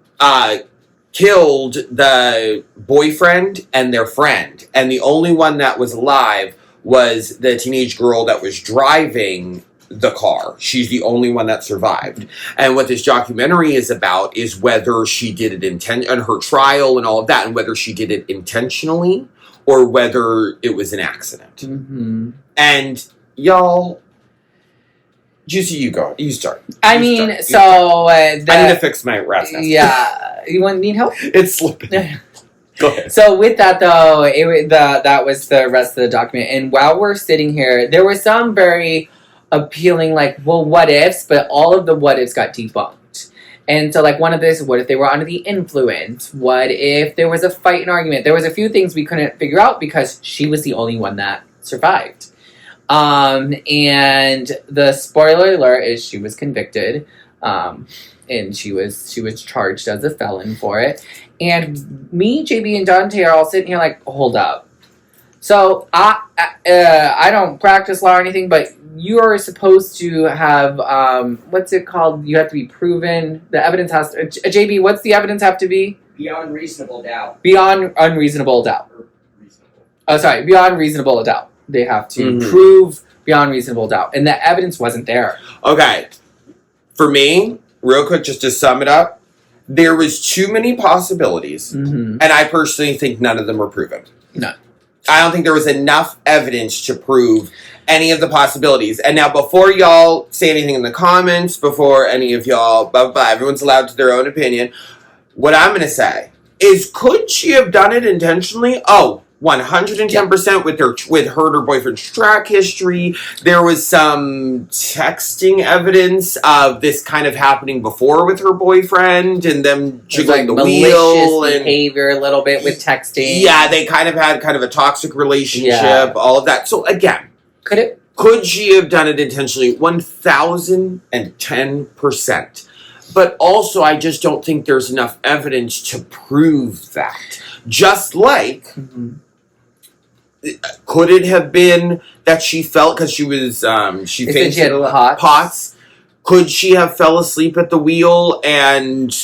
killed the boyfriend and their friend. And the only one that was alive was the teenage girl that was driving the car. She's the only one that survived. And what this documentary is about is whether she did it and her trial and all of that, and whether she did it intentionally or whether it was an accident. Mm-hmm. And y'all, Juicy, you go. You start. I need to fix my rat's nest. Yeah. You need help? It's slipping. Go ahead. So with that, though, that was the rest of the document. And while we're sitting here, there were some very appealing, what ifs, but all of the what ifs got debunked. And so, one of this, what if they were under the influence? What if there was a fight and argument? There was a few things we couldn't figure out because she was the only one that survived. And the spoiler alert is she was convicted, and she was charged as a felon for it. And me, JB, and Dante are all sitting here hold up. So I don't practice law or anything, but you are supposed to have, what's it called? You have to be proven. The evidence has to, JB, what's the evidence have to be? Beyond reasonable doubt. Beyond unreasonable doubt. Beyond reasonable doubt. They have to prove beyond reasonable doubt. And the evidence wasn't there. Okay. For me, real quick, just to sum it up, there was too many possibilities, and I personally think none of them were proven. No. I don't think there was enough evidence to prove any of the possibilities. And now, before y'all say anything in the comments, before any of y'all, everyone's allowed to their own opinion, what I'm going to say is, could she have done it intentionally? Oh, 110% with her and her boyfriend's track history. There was some texting evidence of this kind of happening before with her boyfriend and them jiggling the wheel and behavior a little bit with texting. Yeah, they kind of had a toxic relationship, all of that. So again, could she have done it intentionally? 1010%. But also, I just don't think there's enough evidence to prove that. Just like, could it have been that she felt, because she was, she fainted pots? Could she have fell asleep at the wheel and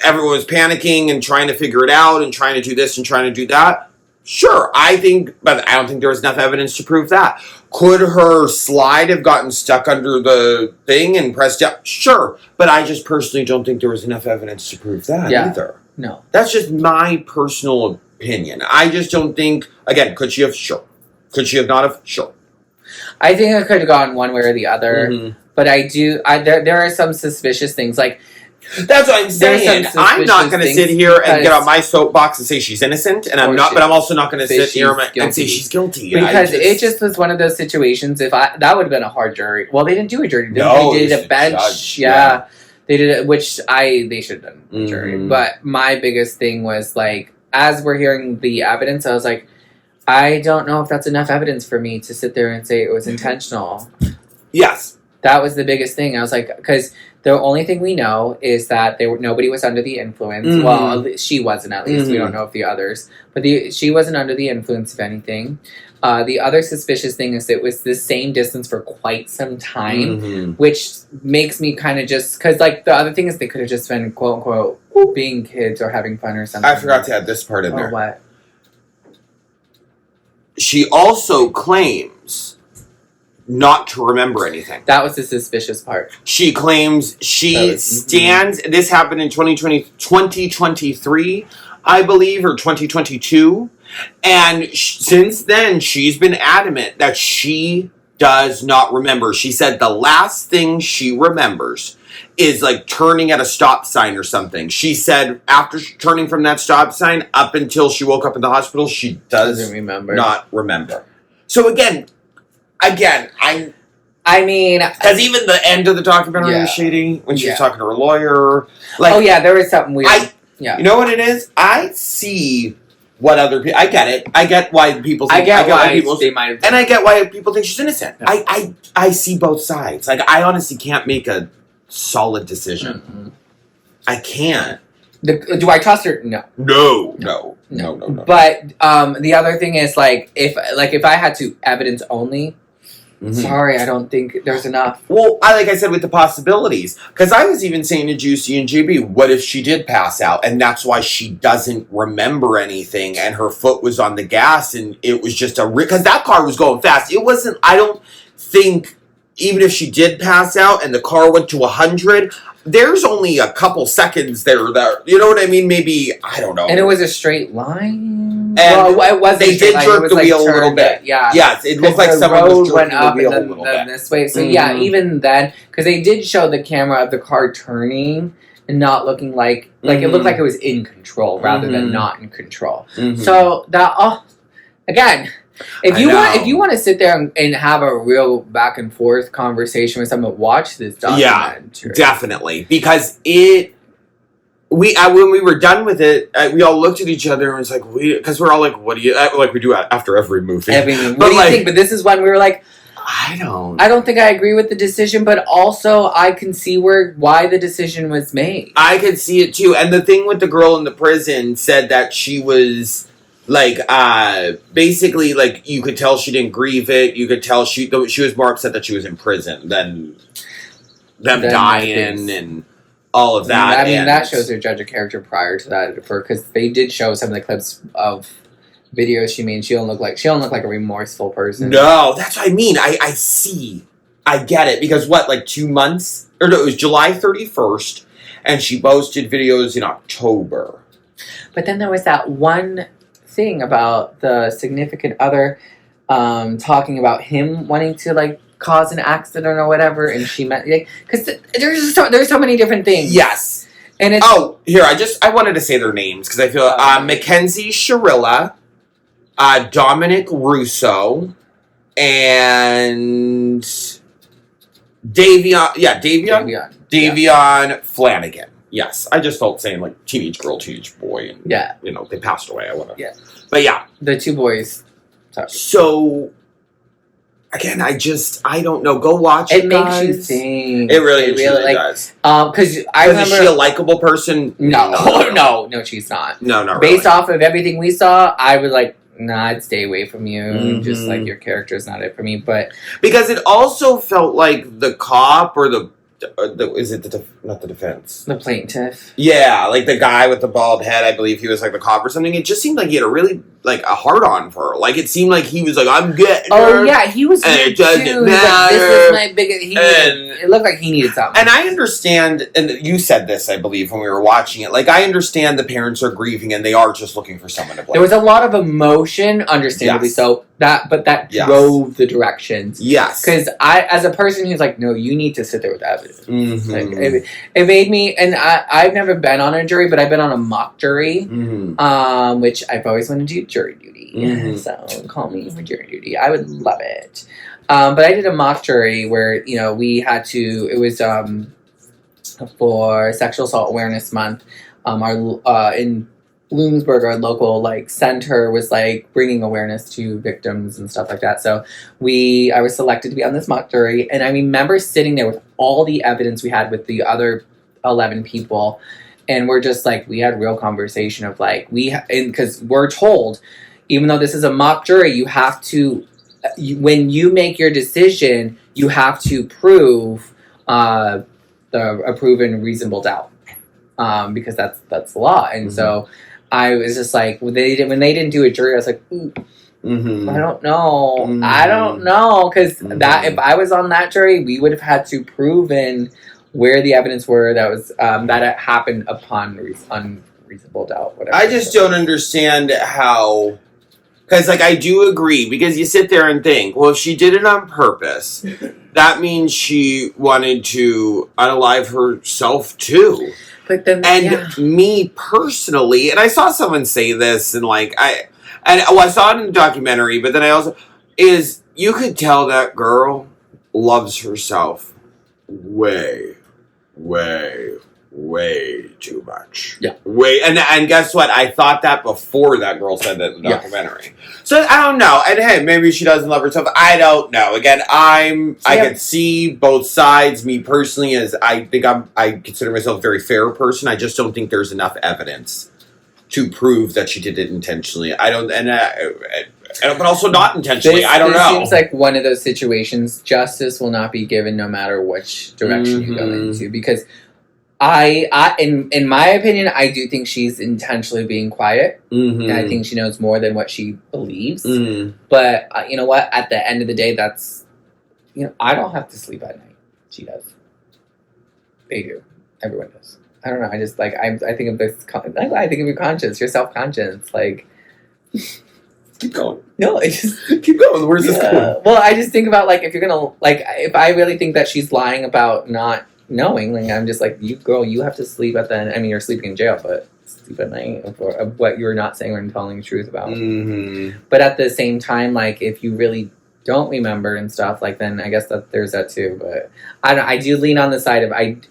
everyone was panicking and trying to figure it out and trying to do this and trying to do that? Sure, but I don't think there was enough evidence to prove that. Could her slide have gotten stuck under the thing and pressed down? Sure, but I just personally don't think there was enough evidence to prove that either. No. That's just my personal opinion. I just don't think, again, could she have? Sure. Could she have not have? Sure. I think it could have gone one way or the other, but there are some suspicious things, that's what I'm saying. I'm not going to sit here and get on my soapbox and say she's innocent, and I'm not. But I'm also not going to sit here and say she's guilty because it just was one of those situations. That would have been a hard jury. Well, they didn't do a jury. No, they did a bench. Yeah, they did it, which they should have done a jury. But my biggest thing was as we're hearing the evidence, I was like, I don't know if that's enough evidence for me to sit there and say it was intentional. Yes. That was the biggest thing. I was like, because the only thing we know is that nobody was under the influence. Mhm. Well, she wasn't, at least. We Mhm. don't know if the others. But she wasn't under the influence of anything. The other suspicious thing is it was the same distance for quite some time, Mhm. which makes me kind of just... Because, like, the other thing is they could have just been, quote-unquote, being kids or having fun or something. I forgot to add this part in Oh, there. what? She also claims not to remember anything. That was the suspicious part. She claims she stands... This happened in 2023, I believe, or 2022. And since then, she's been adamant that she does not remember. She said the last thing she remembers is like turning at a stop sign or something. She said after turning from that stop sign up until she woke up in the hospital, she Doesn't remember. not remember. So again, I mean... because even the end of the documentary Yeah. was shady when she was Yeah. talking to her lawyer. Like, oh, yeah, there was something weird. you know what it is? I see what other people... I get it. I get why people think... I get why people, they might have... and I get why people think she's innocent. Yeah. I see both sides. Like, I honestly can't make a solid decision. Mm-hmm. I can't. Do I trust her? No. No. But the other thing is, like, if I had to evidence only, Mhm. sorry, I don't think there's enough. Well, like I said, with the possibilities, because I was even saying to Juicy and JB, what if she did pass out, and that's why she doesn't remember anything, and her foot was on the gas, and it was just because that car was going fast. It wasn't. I don't think even if she did pass out and the car went to 100, there's only a couple seconds there. That you know what I mean? Maybe I don't know. And it was a straight line. And well, it wasn't. they a straight did line. jerk It was, the like, wheel a little turned bit. Yeah. Yes, it looked like the someone was road jerking went the up wheel and a little then bit. this way. So yeah, Mhm. even then, because they did show the camera of the car turning and not looking like it looked like it was in control rather than Mhm. not in control. Mhm. So that again, if I you know. want to sit there and have a real back and forth conversation with someone, watch this documentary. Definitely, because when we were done with it, we all looked at each other and was like, because we're all like, what do you like? We do after every movie. What But do you like, think? But this is when we were like, I don't. I don't think I agree with the decision, but also I can see why the decision was made. I could see it too. And the thing with the girl in the prison said that she was like, basically, like you could tell she didn't grieve it. You could tell she was more upset that she was in prison than them dying and all of that. I mean, and that shows her judge a character prior to that, because they did show some of the clips of videos she made. She don't look like a remorseful person. No, that's what I mean. I see. I get it. Because what, like 2 months? Or no, it was July 31st, and she posted videos in October. But then there was that one thing about the significant other talking about him wanting to, like, cause an accident or whatever, and she meant... Because there's so many different things. Yes. And it's... Oh, here, I wanted to say their names, because I feel... Mackenzie Sharilla, Dominic Russo, and Davion Flanagan. Yes, I just felt saying like teenage girl, teenage boy, and they passed away. I want to. Yeah. But yeah, the two boys. Sorry. So again, I don't know. Go watch it. It makes you think. It really does. Because I remember. Is she a likable person? No, no, she's not. No, not Based really. off of everything we saw, I would like. Nah, I'd stay away from you. Mm-hmm. Just like your character is not it for me. But because it also felt like the cop or not the defense? The plaintiff. Yeah, like the guy with the bald head. I believe he was like the cop or something. It just seemed like he had a really like a hard on for her. Like it seemed like he was like, I'm getting her. Oh yeah, he was. And it doesn't matter. Like, this is my biggest. It looked like he needed something. And I understand, and you said this, I believe, when we were watching it. Like I understand the parents are grieving and they are just looking for someone to blame. There was a lot of emotion, understandably so. That drove the directions. Yes. Because I, as a person who's like, no, you need to sit there with evidence. Mm-hmm. Like, it made me, and I've never been on a jury, but I've been on a mock jury, which I've always wanted to do jury duty. Mm-hmm. So call me for jury duty. I would love it. But I did a mock jury where, we had to, it was for Sexual Assault Awareness Month. Bloomsburg, our local like center, was like bringing awareness to victims and stuff like that. So I was selected to be on this mock jury, and I remember sitting there with all the evidence we had with the other 11 people, and we're just like, we had real conversation of like, because we're told, even though this is a mock jury, you have to, when you make your decision, you have to prove a proven reasonable doubt, because that's the law. And so I was just like, when they didn't do a jury, I was like, ooh, I don't know. I don't know, because that if I was on that jury, we would have had to proven where the evidence were that was that it happened upon unreasonable doubt. Whatever. I just don't understand how. Because, like, I do agree, because you sit there and think, well, if she did it on purpose, that means she wanted to unalive herself, too. But then, me personally, and I saw someone say this, and, like, I saw it in a documentary, but then I also, you could tell that girl loves herself way too much. Yeah. And guess what? I thought that before that girl said that in the documentary. Yeah. So I don't know. And hey, maybe she doesn't love herself. I don't know. Again, I can see both sides. Me personally, as I consider myself a very fair person. I just don't think there's enough evidence to prove that she did it intentionally. I don't, but also not intentionally. I don't know. It seems like one of those situations. Justice will not be given no matter which direction you go into, because in my opinion, I do think she's intentionally being quiet. And I think she knows more than what she believes. But you know what? At the end of the day, that's, I don't have to sleep at night. She does. They do. Everyone does. I don't know. I just like I think of this. I think of your conscience, your self-conscience. Like, keep going. No, I just keep going. Where's this going? Well, I just think about like if you're gonna like if I really think that she's lying about not knowing, like I'm just like, you have to sleep at the end. I mean, you're sleeping in jail, but sleep at night of what you're not saying or telling the truth about. But at the same time, like if you really don't remember and stuff, like then I guess that there's that too. But I do lean on the side of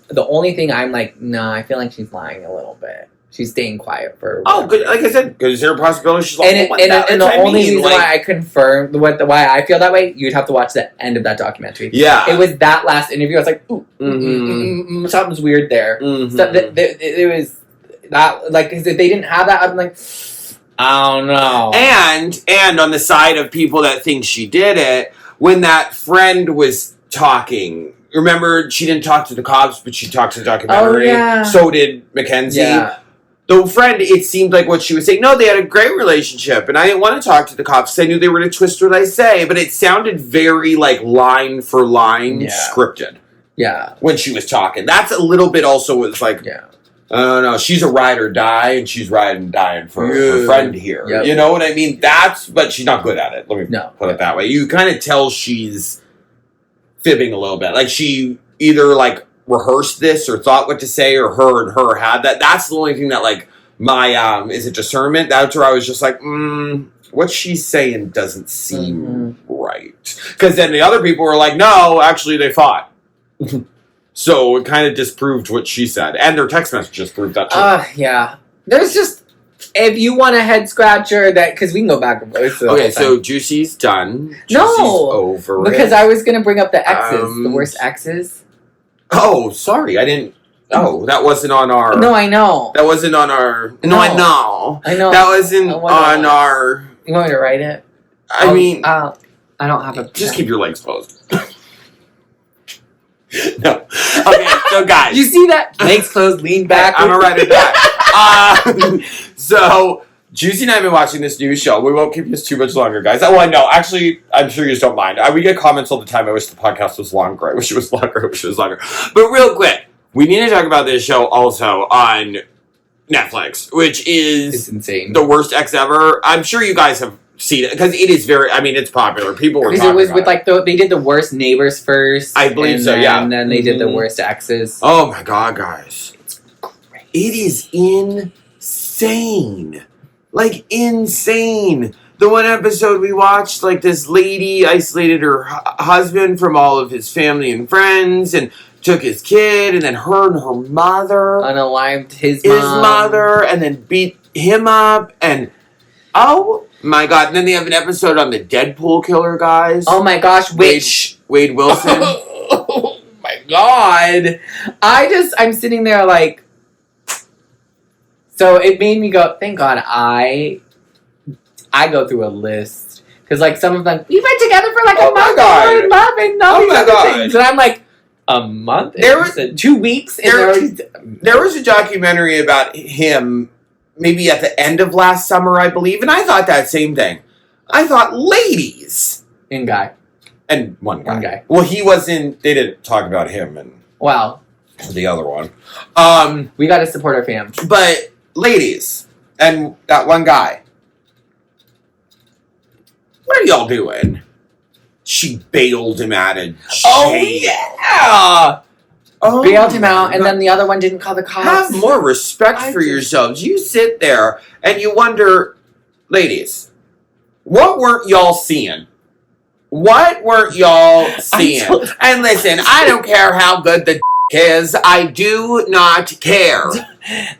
the only thing I'm like, no, I feel like she's lying a little bit. She's staying quiet for. Oh, good. Like I said, is there a possibility she's lying? And the only reason why I confirmed why I feel that way, you'd have to watch the end of that documentary. Yeah, it was that last interview. I was like, ooh, something's weird there. So it was that like if they didn't have that, I'm like, I don't know. And on the side of people that think she did it, when that friend was talking. Remember, she didn't talk to the cops, but she talked to the documentary. Oh, yeah. So did Mackenzie. Yeah. The friend, it seemed like what she was saying, no, they had a great relationship, and I didn't want to talk to the cops because I knew they were going to twist what I say, but it sounded very, like, line for line scripted. Yeah. When she was talking. That's a little bit also was like, I don't know, she's a ride or die, and she's riding and dying for her friend here. Yep. You know what I mean? But she's not good at it. Let me put it that way. You kind of tell she's fibbing a little bit. Like, she either, like, rehearsed this or thought what to say, or her had that. That's the only thing that, like, my, is it discernment? That's where I was just like, what she's saying doesn't seem right. Because then the other people were like, no, actually they fought. So it kind of disproved what she said. And their text messages proved that too. Yeah. There's just, if you want a head scratcher, because we can go back and forth. Okay, so Juicy's done. Juicy's over. Because I was going to bring up the exes, the worst exes. Oh, sorry, I didn't. Oh, that wasn't on our. No, I know. That wasn't on our. No, I know. That wasn't on our. You want me to write it? I mean, I don't have a. Just keep your legs closed. No. Okay, so guys, you see that? Legs closed, lean back. I'm gonna write it back. So. Juicy and I have been watching this new show. We won't keep this too much longer, guys. Well, I know. Actually, I'm sure you just don't mind. We get comments all the time. I wish the podcast was longer. I wish it was longer. I wish it was longer. But real quick, we need to talk about this show also on Netflix, which is it's insane. The worst ex ever. I'm sure you guys have seen it because it is very. I mean, it's popular. People were. Because it was with like they did the worst neighbors first. I believe so. Yeah, and then they did the worst exes. Oh my god, guys! It's crazy. It is insane. Like, insane. The one episode we watched, like, this lady isolated her husband from all of his family and friends and took his kid, and then her and her mother unalived his mother, and then beat him up, and oh my god! And then they have an episode on the Deadpool killer, guys. Oh my gosh, Wade Wilson. Oh my god! I'm sitting there like. So it made me go. Thank God I go through a list because like some of them we've been together for like a month. God. And love and all these my other God. things, and I'm like a month. There was 2 weeks. there was a documentary about him, maybe at the end of last summer, I believe, and I thought that same thing. I thought ladies in guy. and one guy. One guy. Well, he wasn't. They didn't talk about him and Wow, the other one. we got to support our fam. But ladies and that one guy. What are y'all doing? She bailed him out of jail. Oh yeah. Oh, Bailed him out, and then the other one didn't call the cops. have more respect for yourselves. You sit there and you wonder, ladies, what weren't y'all seeing? What weren't y'all seeing? And listen, I don't care how good the is. I do not care.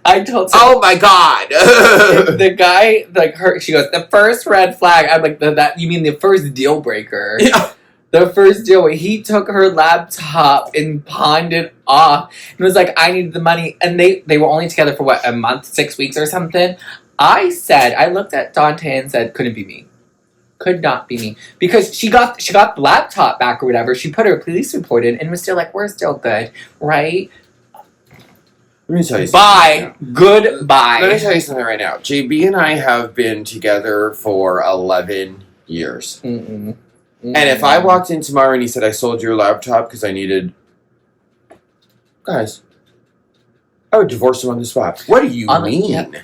I told. Oh my god. The guy, like her, she goes, the first red flag. I'm like, that you mean the first deal breaker? Yeah. The first deal where he took her laptop and pawned it off and was like, I needed the money. And they were only together for what, a month, 6 weeks or something. I looked at Dante and said, couldn't be me. Could not be me. Because she got the laptop back or whatever. She put her police report in and was still like, we're still good, right? Let me tell you something. Bye. Goodbye. Let me tell you something right now. JB and I have been together for 11 years. Mm-mm. And if I walked in tomorrow and he said, I sold your laptop because I needed... Guys, I would divorce him on the spot. What do you mean? Yep.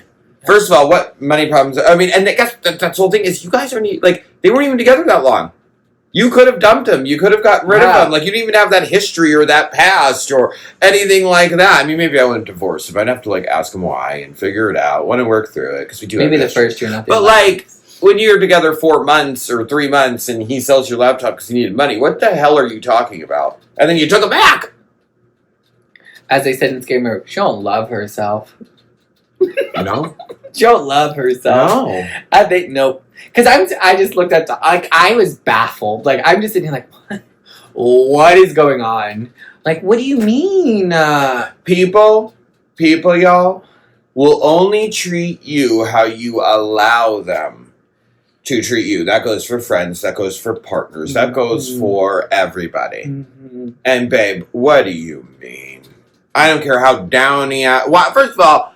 First of all, what money problems... I mean, and that's the whole thing is you guys aren't... Like, they weren't even together that long. You could have dumped him. You could have gotten rid of him. Like, you didn't even have that history or that past or anything like that. I mean, maybe I wouldn't divorce him. I'd have to, like, ask him why and figure it out. Want to work through it because we do maybe have the history. first year, not the But, 11th. like... When you're together 4 months or 3 months and he sells your laptop because he needed money, what the hell are you talking about? And then you took it back. As they said in Scary Movie, she don't love herself. No. She don't love herself. No. I think nope. Because I just looked at I was baffled. Like I'm just sitting here like, what is going on? Like, what do you mean? People, y'all, will only treat you how you allow them to treat you. That goes for friends. That goes for partners. That goes for everybody. Mm-hmm. And babe, what do you mean? I don't care how downy first of all,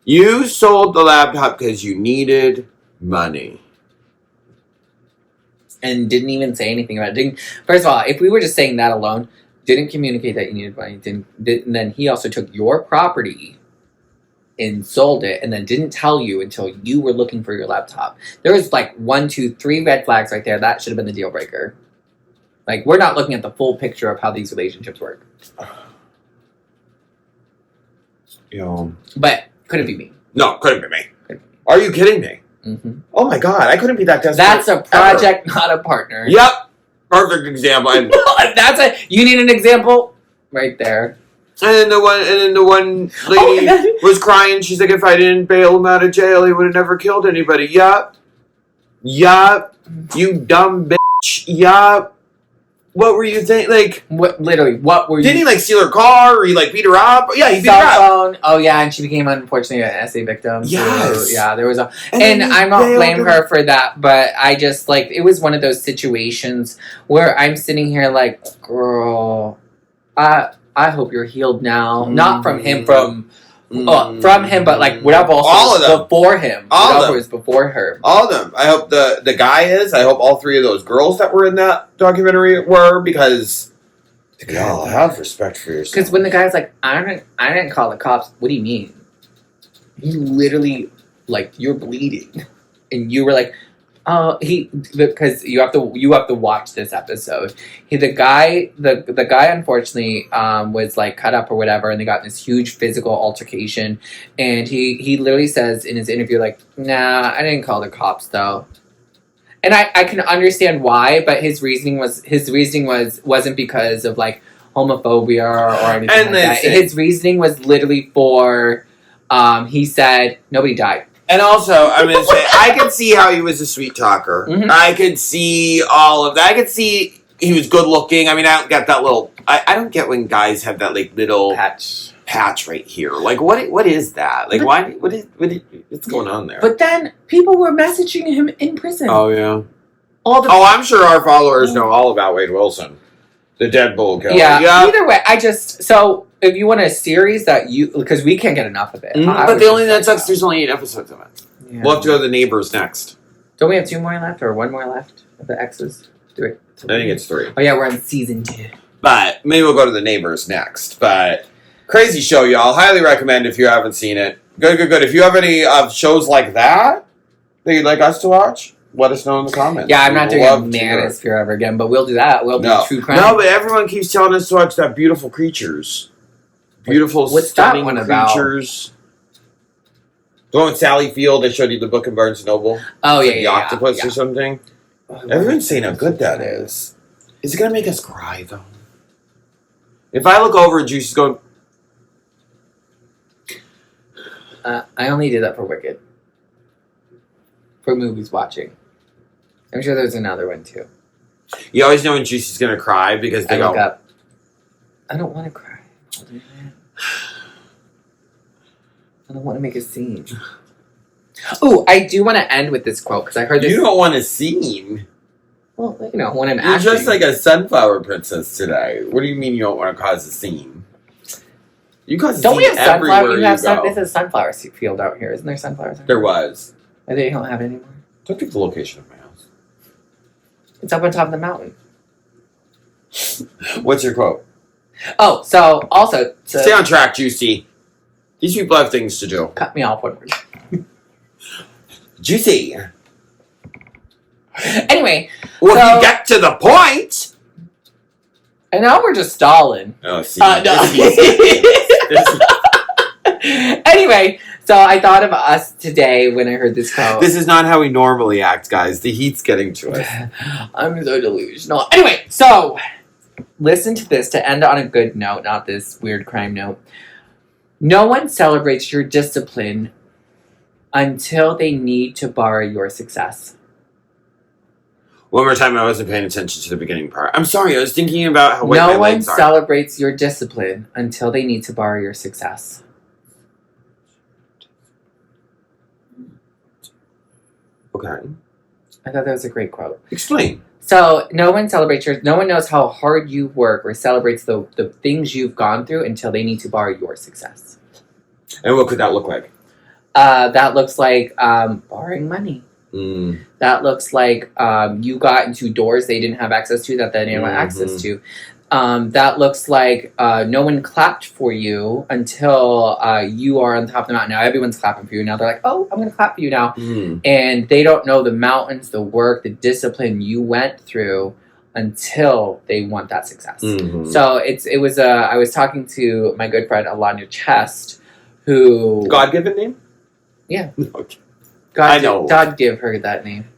you sold the laptop because you needed money. And didn't even say anything about it. First of all, if we were just saying that alone, didn't communicate that you needed money, and then he also took your property and sold it, and then didn't tell you until you were looking for your laptop. There was like 1, 2, 3 red flags right there. That should have been the deal breaker. Like, we're not looking at the full picture of how these relationships work. But couldn't be me. No, couldn't be me. Are you kidding me? Mm-hmm. Oh my god, I couldn't be that desperate. That's a project, not a partner. Yep. Perfect example. And You need an example right there. then the one lady was crying. She's like, if I didn't bail him out of jail, he would have never killed anybody. Yup. You dumb bitch. Yup. What were you thinking? Like, What were you? didn't he like steal her car or he like beat her up? Yeah, he beat her Cell up. phone. Oh yeah, and she became unfortunately an essay victim. Yes. So, yeah, there was a, And and then I'm not bailed blame her. her for that, but I just like it was one of those situations where I'm sitting here like, girl, I hope you're healed now. Not from him, from him, but like whatever else All was of them. before him. All of whatever them. was before her. All of them. I hope the guy is. I hope all 3 of those girls that were in that documentary were, because y'all have respect for yourself. Because when the guy's like, I didn't call the cops. What do you mean? He literally, like, you're bleeding, and you were like, oh, because you have to watch this episode. The guy unfortunately was like cut up or whatever, and they got in this huge physical altercation, and he literally says in his interview like, nah, I didn't call the cops though. And I can understand why, but his reasoning wasn't because of like homophobia or anything And like that. listen. His reasoning was literally for He said nobody died. And also, I'm going to say, I could see how he was a sweet talker. Mhm. I could see all of that. I could see he was good looking. I mean, I don't get that little... I don't get when guys have that, like, little... patch right here. Like, what is that? Like, what's going on there? But then people were messaging him in prison. Oh, yeah. I'm sure our followers know all about Wade Wilson. The Deadpool killer. Yeah. Either way, so if you want a series because we can't get enough of it. But the only thing that sucks, there's only 8 episodes of it. Yeah. We'll have to go to The Neighbors next. Don't we have 2 more left or 1 more left of the X's? 3. I think it's 3. Oh yeah, we're on season 2. But maybe we'll go to The Neighbors next. But crazy show, y'all. Highly recommend if you haven't seen it. Good. If you have any shows like that you'd like us to watch, let us know in the comments. Yeah, I'm not doing a Manosphere ever again, but we'll do that. We'll do true crime. No, but everyone keeps telling us to watch that Beautiful Creatures. What's stunning that one creatures. About? The one with Sally Field, I showed you the book in Barnes & Noble. Oh, yeah, the octopus or something. Everyone's saying how good that is. Is it going to make us cry, though? If I look over and Juicy's going... I only did that for Wicked. For movies watching. I'm sure there's another one, too. You always know when Juicy's going to cry because they look up. I don't want to cry. I don't want to make a scene. Oh, I do want to end with this quote because I heard this. You don't want a scene. Well, when I'm You're acting. just like a sunflower princess today. What do you mean you don't want to cause a scene? You cause a don't scene we have sunflower? everywhere you go. There's a sunflower field out here. Isn't there sunflowers? There was. They don't have it anymore. Don't give the location of my house. It's up on top of the mountain. What's your quote? Oh, so also stay on track, Juicy. These people have things to do. Cut me off one more time. Juicy. Anyway, well, if you get to the point. And now we're just stalling. Oh, see. No. Anyway, so I thought of us today when I heard this quote. This is not how we normally act, guys. The heat's getting to us. I'm so delusional. Anyway, so listen to this to end on a good note, not this weird crime note. No one celebrates your discipline until they need to borrow your success. One more time, I wasn't paying attention to the beginning part. I'm sorry, I was thinking about how wet my legs are. No one celebrates your discipline until they need to borrow your success. Okay. I thought that was a great quote. Explain. So, no one knows how hard you work or celebrates the things you've gone through until they need to borrow your success. And what could that look like? That looks like borrowing money. Mm. That looks like you got into doors they didn't have access to that they didn't have access to. That looks like no one clapped for you until you are on top of the mountain. Now everyone's clapping for you. Now they're like, oh, I'm going to clap for you now. Mm. And they don't know the mountains, the work, the discipline you went through until they want that success. Mm-hmm. So I was talking to my good friend Alanya Chest, who... God-given name? Yeah. Okay. God give her that name.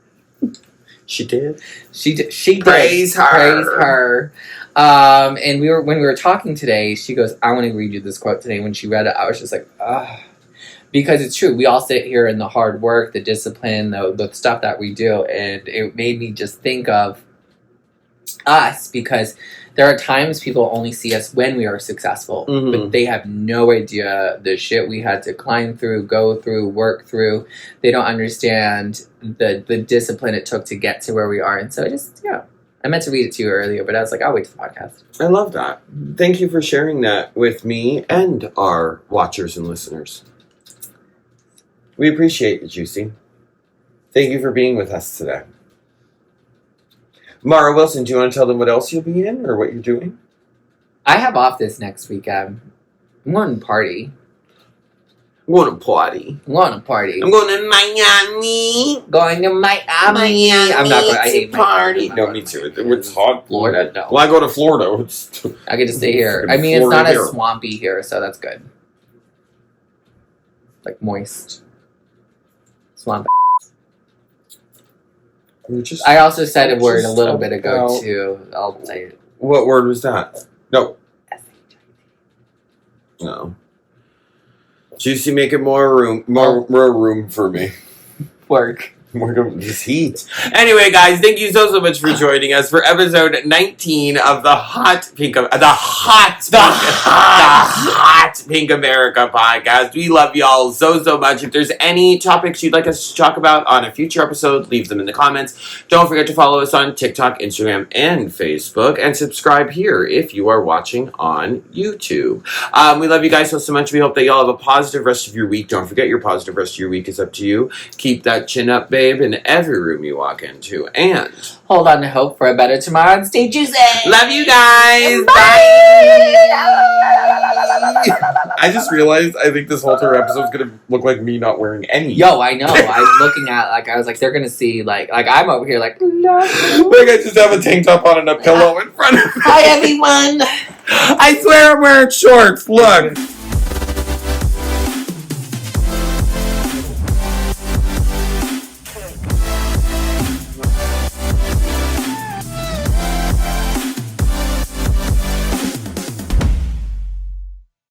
She did? She did. Praise her. Praise her. And when we were talking today, she goes, I want to read you this quote today. When she read it, I was just like, ah. Because it's true. We all sit here in the hard work, the discipline, the stuff that we do. And it made me just think of us, because there are times people only see us when we are successful, but they have no idea the shit we had to climb through, go through, work through. They don't understand the discipline it took to get to where we are. And so I meant to read it to you earlier, but I was like, I'll wait for the podcast. I love that. Thank you for sharing that with me and our watchers and listeners. We appreciate it, Juicy. Thank you for being with us today. Mara Wilson, do you want to tell them what else you'll be in or what you're doing? I have off this next weekend. I'm going to party. I'm going to party. I'm going to party. I'm going to Miami. Going to Miami. I'm not going. I hate party. No, me too. It's hot. Florida. No. Well, I go to Florida. I get to stay here. I mean, it's not as swampy here, so that's good. Like moist. Swamp. I also said a word a little bit ago, too. I'll say it. What word was that? No. No. Juicy, make it more room for me. Work. Just heat. Anyway, guys, thank you so much for joining us for episode 19 of the Hot Pink America podcast. We love y'all so much. If there's any topics you'd like us to talk about on a future episode, leave them in the comments. Don't forget to follow us on TikTok, Instagram, and Facebook, and subscribe here if you are watching on YouTube. We love you guys so much. We hope that y'all have a positive rest of your week. Don't forget, your positive rest of your week is up to you. Keep that chin up, babe, in every room you walk into, and hold on to hope for a better tomorrow and stay juicy. Love you guys. Bye. I just realized I think this whole entire episode is gonna look like me not wearing any. Yo, I know. I'm looking at I was like, they're gonna see like I'm over here like. Like I just have a tank top on and a pillow in front of me. Hi everyone. I swear I'm wearing shorts. Look.